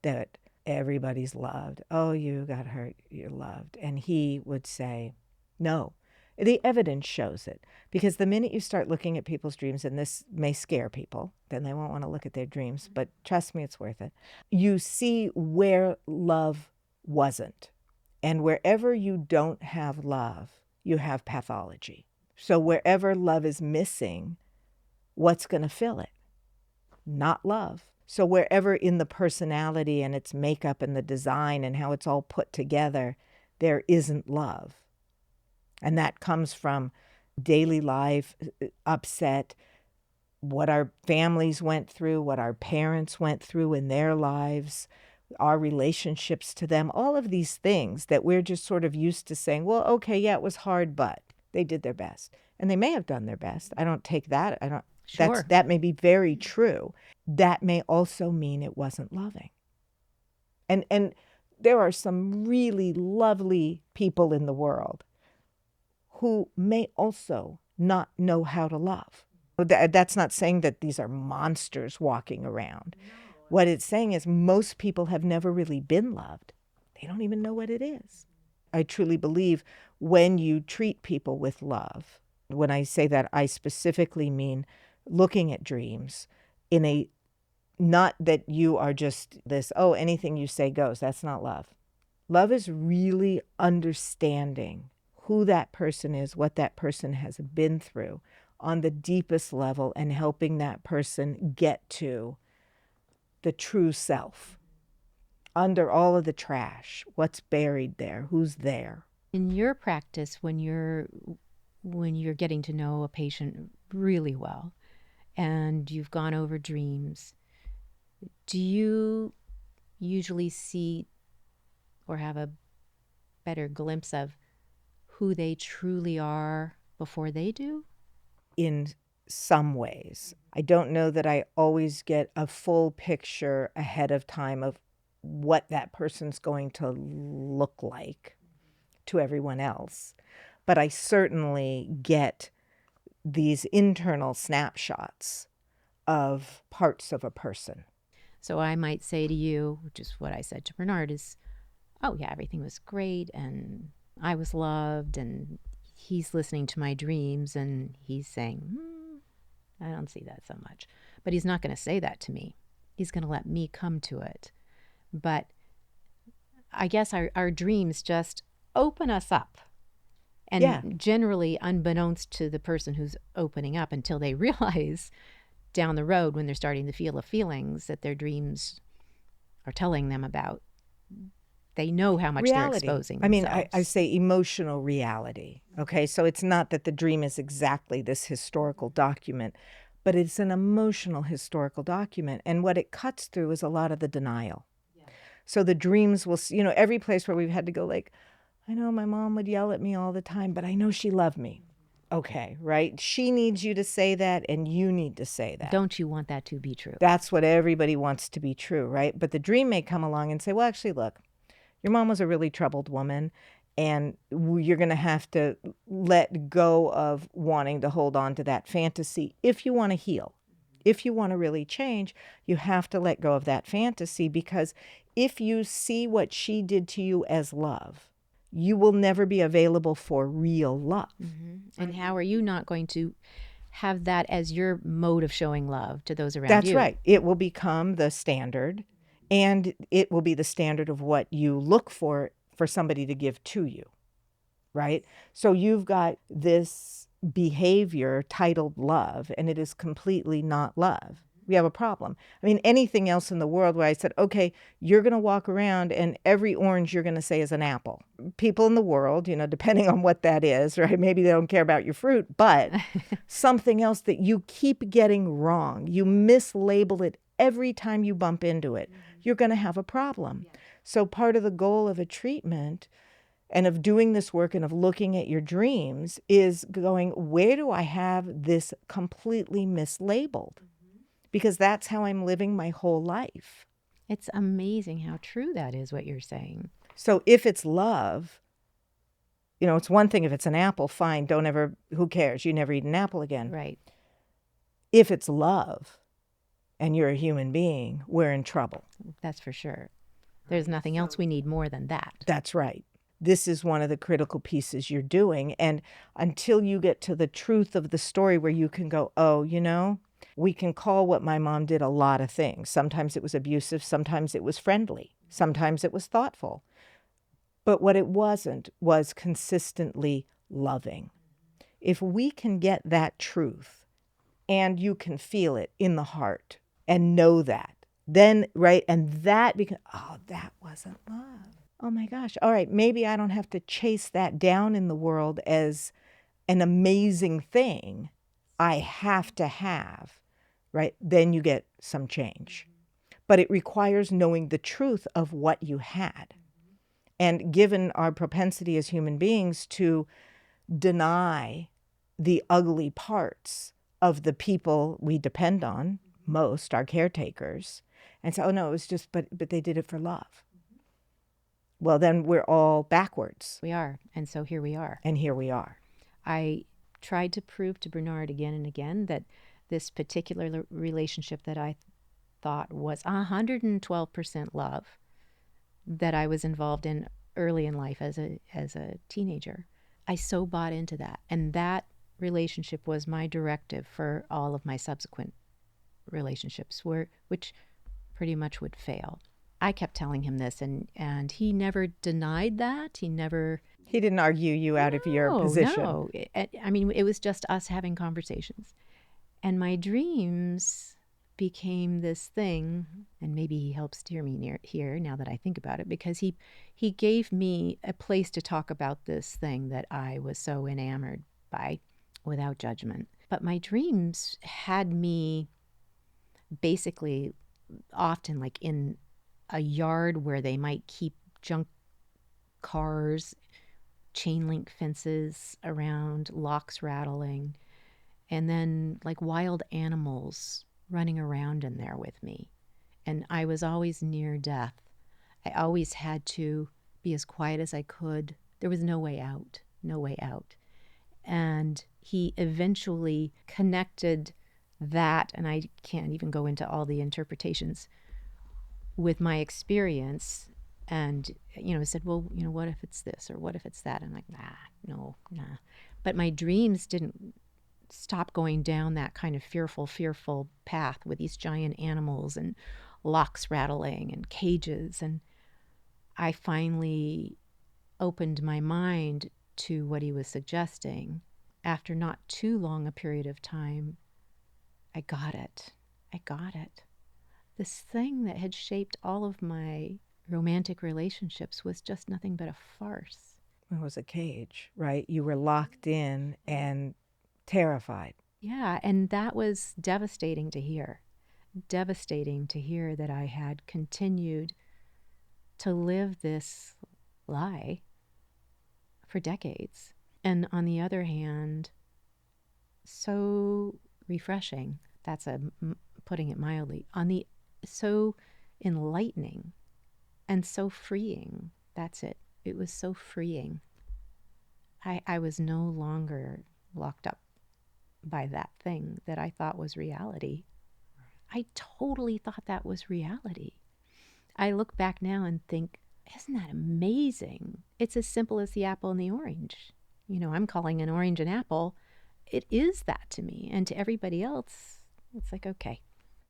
B: that everybody's loved. Oh, you got hurt, you're loved. And he would say, no. The evidence shows it. Because the minute you start looking at people's dreams, and this may scare people, then they won't want to look at their dreams, but trust me, it's worth it. You see where love wasn't. And wherever you don't have love, you have pathology. So wherever love is missing, what's going to fill it? Not love. So wherever in the personality and its makeup and the design and how it's all put together, there isn't love. And that comes from daily life, upset, what our families went through, what our parents went through in their lives, our relationships to them, all of these things that we're just sort of used to saying, well, okay, yeah, it was hard, but they did their best. And they may have done their best. I don't take that.
A: Sure.
B: That may be very true. That may also mean it wasn't loving. And there are some really lovely people in the world who may also not know how to love. That's not saying that these are monsters walking around. No. What it's saying is most people have never really been loved. They don't even know what it is. I truly believe when you treat people with love, when I say that, I specifically mean looking at dreams in a Not that you are just this, oh, anything you say goes. That's not love. Love is really understanding who that person is, what that person has been through on the deepest level, and helping that person get to the true self under all of the trash. What's buried there? Who's there?
A: In your practice, when you're getting to know a patient really well and you've gone over dreams, do you usually see or have a better glimpse of who they truly are before they do?
B: In some ways. I don't know that I always get a full picture ahead of time of what that person's going to look like to everyone else. But I certainly get these internal snapshots of parts of a person.
A: So I might say to you, which is what I said to Bernard, is, oh yeah, everything was great and I was loved, and he's listening to my dreams and he's saying, I don't see that so much. But he's not going to say that to me. He's going to let me come to it. But I guess our dreams just open us up. And generally, unbeknownst to the person who's opening up, until they realize down the road when they're starting to feel the feelings that their dreams are telling them about, they know how much
B: reality.
A: They're exposing
B: themselves.
A: I mean,
B: I say emotional reality. Okay, so it's not that the dream is exactly this historical document, but it's an emotional historical document. And what it cuts through is a lot of the denial. Yeah. So the dreams will, every place where we've had to go, like, I know my mom would yell at me all the time, but I know she loved me. Okay, right? She needs you to say that, and you need to say that.
A: Don't you want that to be true?
B: That's what everybody wants to be true, right? But the dream may come along and say, well, actually, look, your mom was a really troubled woman, and you're going to have to let go of wanting to hold on to that fantasy if you want to heal. If you want to really change, you have to let go of that fantasy, because if you see what she did to you as love, you will never be available for real love.
A: Mm-hmm. And how are you not going to have that as your mode of showing love to those around
B: That's
A: you?
B: That's right. It will become the standard, and it will be the standard of what you look for somebody to give to you, right? So you've got this behavior titled love, and it is completely not love. We have a problem. I mean, anything else in the world where I said, okay, you're going to walk around and every orange you're going to say is an apple. People in the world, depending on what that is, right? Maybe they don't care about your fruit, but something else that you keep getting wrong, you mislabel it every time you bump into it, you're going to have a problem. Yeah. So part of the goal of a treatment and of doing this work and of looking at your dreams is going, where do I have this completely mislabeled? Because that's how I'm living my whole life.
A: It's amazing how true that is, what you're saying.
B: So if it's love, it's one thing if it's an apple, fine, who cares? You never eat an apple again.
A: Right.
B: If it's love and you're a human being, we're in trouble.
A: That's for sure. There's nothing else we need more than that.
B: That's right. This is one of the critical pieces you're doing. And until you get to the truth of the story where you can go, oh, we can call what my mom did a lot of things. Sometimes it was abusive, sometimes it was friendly, sometimes it was thoughtful. But what it wasn't was consistently loving. If we can get that truth, and you can feel it in the heart and know that, then, right, and that becomes, oh, that wasn't love. Oh my gosh, all right, maybe I don't have to chase that down in the world as an amazing thing I have to have, right? Then you get some change. But it requires knowing the truth of what you had. And given our propensity as human beings to deny the ugly parts of the people we depend on most, our caretakers, and say, oh no, it was just, but they did it for love. Well, then we're all backwards.
A: We are. And so here we are.
B: And here we are.
A: I tried to prove to Bernard again and again that this particular relationship that I thought was 112% love that I was involved in early in life as a teenager, I so bought into that. And that relationship was my directive for all of my subsequent relationships, which pretty much would fail. I kept telling him this, and he never denied that. He never.
B: He didn't argue you out of your
A: No,
B: position.
A: no. I mean, it was just us having conversations. And my dreams became this thing, and maybe he helped steer me near here now that I think about it, because he gave me a place to talk about this thing that I was so enamored by without judgment. But my dreams had me basically often like in a yard where they might keep junk cars, chain link fences around, locks rattling, and then like wild animals running around in there with me. And I was always near death. I always had to be as quiet as I could. There was no way out, no way out. And he eventually connected that, and I can't even go into all the interpretations, with my experience. And, said, well, what if it's this or what if it's that? And I'm like, nah. But my dreams didn't stop going down that kind of fearful path with these giant animals and locks rattling and cages. And I finally opened my mind to what he was suggesting. After not too long a period of time, I got it. This thing that had shaped all of my romantic relationships was just nothing but a farce.
B: It was a cage, right? You were locked in and terrified.
A: Yeah, and that was devastating to hear. Devastating to hear that I had continued to live this lie for decades. And on the other hand, so refreshing. That's putting it mildly. So enlightening and so freeing. That's it. It was so freeing. I was no longer locked up by that thing that I thought was reality. I totally thought that was reality. I look back now and think, isn't that amazing? It's as simple as the apple and the orange. I'm calling an orange an apple. It is that to me. And to everybody else, it's like, okay.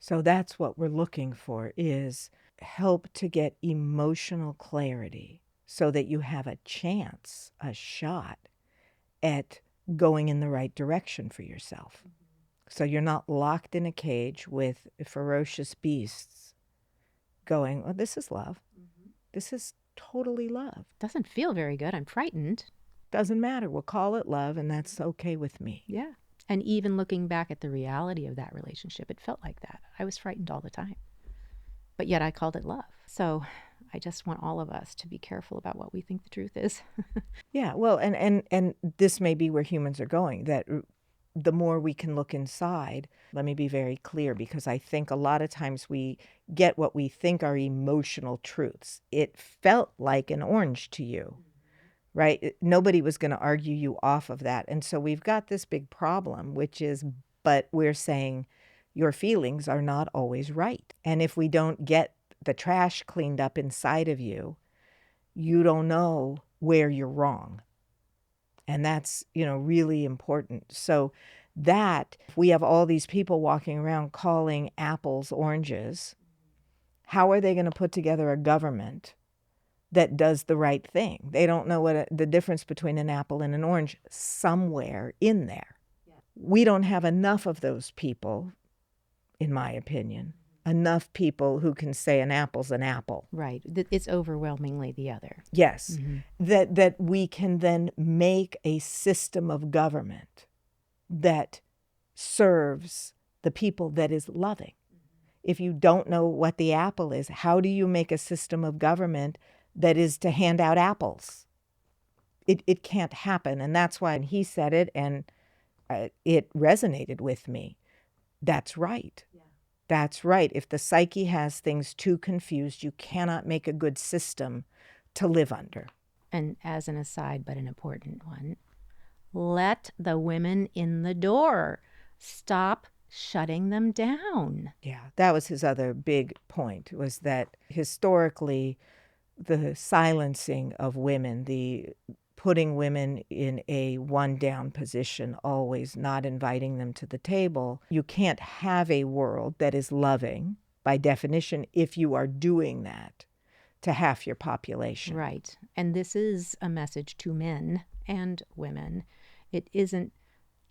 B: So that's what we're looking for, is help to get emotional clarity so that you have a chance, a shot at going in the right direction for yourself. So you're not locked in a cage with ferocious beasts going, oh, this is love. This is totally love.
A: Doesn't feel very good. I'm frightened.
B: Doesn't matter. We'll call it love, and that's okay with me.
A: Yeah. And even looking back at the reality of that relationship, it felt like that. I was frightened all the time. But yet I called it love. So I just want all of us to be careful about what we think the truth is.
B: Yeah, well, and this may be where humans are going, that the more we can look inside. Let me be very clear, because I think a lot of times we get what we think are emotional truths. It felt like an orange to you, right? Nobody was going to argue you off of that. And so we've got this big problem, which is, but we're saying your feelings are not always right. And if we don't get the trash cleaned up inside of you, you don't know where you're wrong. And that's, really important. So that if we have all these people walking around calling apples oranges, how are they going to put together a government that does the right thing? They don't know what the difference between an apple and an orange somewhere in there. Yeah. We don't have enough of those people, in my opinion. Enough people who can say an apple's an apple.
A: Right. It's overwhelmingly the other.
B: Yes. That we can then make a system of government that serves the people, that is loving. If you don't know what the apple is, how do you make a system of government that is to hand out apples? It can't happen. And that's why he said it, and it resonated with me. That's right. Yeah. That's right. If the psyche has things too confused, you cannot make a good system to live under.
A: And as an aside, but an important one, let the women in the door. Stop shutting them down.
B: Yeah, that was his other big point, was that historically the silencing of women, the putting women in a one-down position, always not inviting them to the table. You can't have a world that is loving by definition, if you are doing that to half your population.
A: Right. And this is a message to men and women. It isn't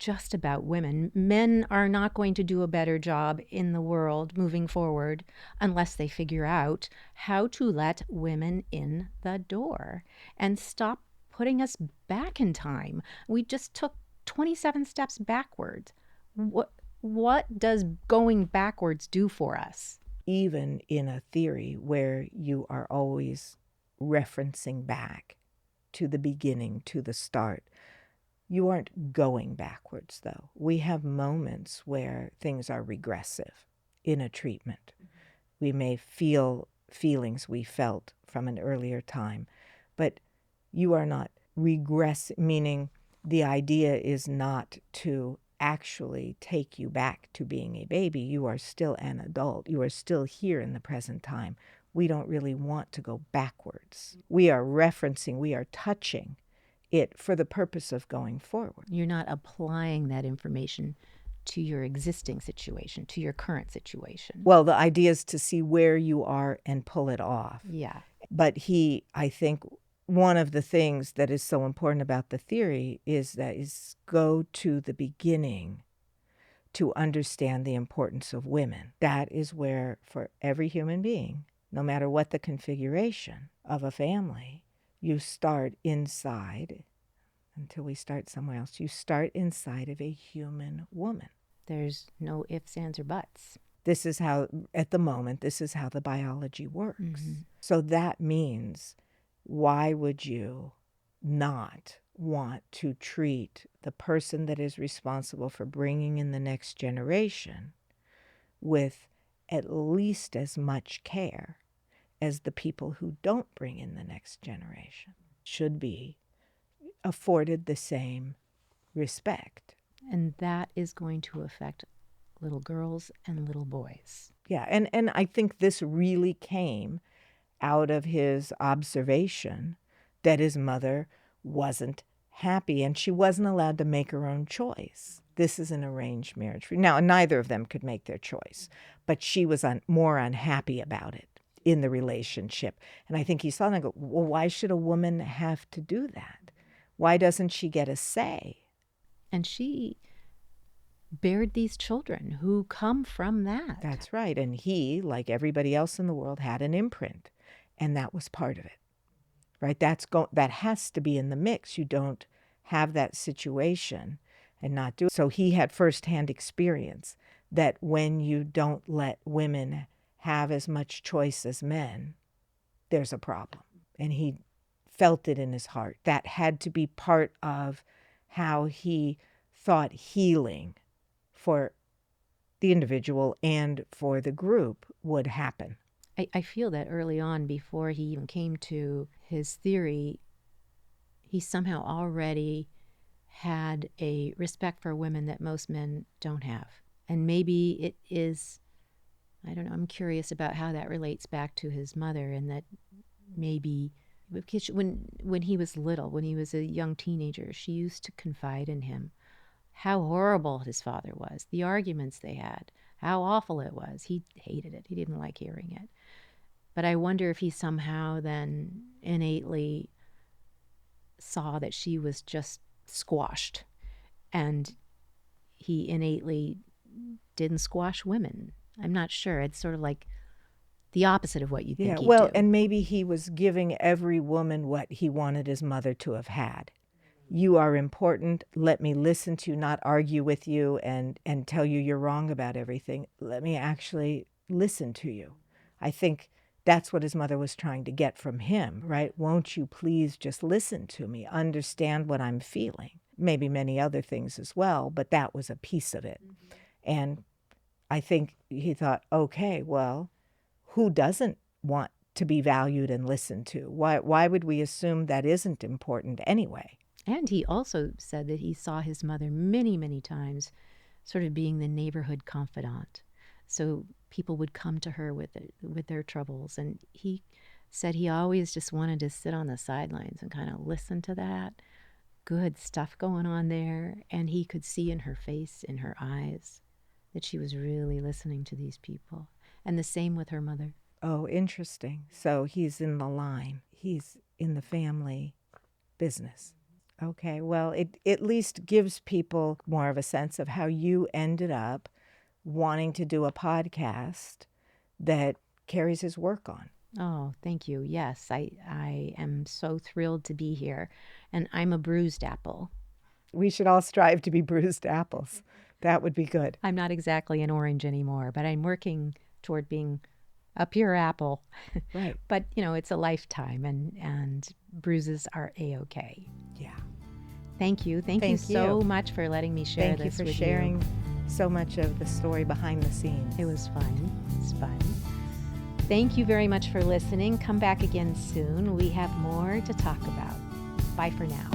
A: just about women. Men are not going to do a better job in the world moving forward unless they figure out how to let women in the door and stop putting us back in time. We just took 27 steps backwards. What does going backwards do for us?
B: Even in a theory where you are always referencing back to the beginning, to the start, you aren't going backwards, though. We have moments where things are regressive in a treatment. We may feel feelings we felt from an earlier time, but you are not regressing, meaning the idea is not to actually take you back to being a baby. You are still an adult. You are still here in the present time. We don't really want to go backwards. We are referencing, we are touching it for the purpose of going forward.
A: You're not applying that information to your existing situation, to your current situation.
B: Well, the idea is to see where you are and pull it off.
A: Yeah.
B: But I think one of the things that is so important about the theory is go to the beginning to understand the importance of women. That is where, for every human being, no matter what the configuration of a family, you start inside, until we start somewhere else, you start inside of a human woman.
A: There's no ifs, ands, or buts.
B: This is how, at the moment, this is how the biology works.
A: Mm-hmm.
B: So that means, why would you not want to treat the person that is responsible for bringing in the next generation with at least as much care as the people who don't bring in the next generation? Should be afforded the same respect.
A: And that is going to affect little girls and little boys.
B: Yeah, and I think this really came out of his observation that his mother wasn't happy and she wasn't allowed to make her own choice. This is an arranged marriage. Now, neither of them could make their choice, but she was more unhappy about it in the relationship. And I think he saw that and go, well, why should a woman have to do that? Why doesn't she get a say?
A: And she bared these children who come from that.
B: That's right. And he, like everybody else in the world, had an imprint. And that was part of it, right? That has to be in the mix. You don't have that situation and not do it. So he had firsthand experience that when you don't let women have as much choice as men, there's a problem. And he felt it in his heart. That had to be part of how he thought healing for the individual and for the group would happen.
A: I feel that early on, before he even came to his theory, he somehow already had a respect for women that most men don't have. And maybe it is, I don't know, I'm curious about how that relates back to his mother, and that maybe when he was little, when he was a young teenager, she used to confide in him how horrible his father was, the arguments they had, how awful it was. He hated it. He didn't like hearing it. But I wonder if he somehow then innately saw that she was just squashed, and he innately didn't squash women. I'm not sure. It's sort of like the opposite of what you think he'd do.
B: And maybe he was giving every woman what he wanted his mother to have had. You are important. Let me listen to you, not argue with you and tell you you're wrong about everything. Let me actually listen to you. I think that's what his mother was trying to get from him, right? Won't you please just listen to me, understand what I'm feeling? Maybe many other things as well, but that was a piece of it. Mm-hmm. And I think he thought, okay, well, who doesn't want to be valued and listened to? Why would we assume that isn't important anyway?
A: And he also said that he saw his mother many, many times sort of being the neighborhood confidant. So people would come to her with their troubles. And he said he always just wanted to sit on the sidelines and kind of listen to that. Good stuff going on there. And he could see in her face, in her eyes, that she was really listening to these people. And the same with her mother.
B: Oh, interesting. So he's in the line. He's in the family business. Okay, well, it at least gives people more of a sense of how you ended up wanting to do a podcast that carries his work on.
A: Oh, thank you. Yes, I am so thrilled to be here. And I'm a bruised apple.
B: We should all strive to be bruised apples. That would be good.
A: I'm not exactly an orange anymore, but I'm working toward being a pure apple.
B: Right.
A: But, it's a lifetime, and bruises are A-okay.
B: Yeah.
A: Thank you. Thank you so much for letting me share
B: Thank
A: this
B: you for
A: with
B: sharing so much of the story behind the scenes.
A: It was fun. It's fun. Thank you very much for listening. Come back again soon. We have more to talk about. Bye for now.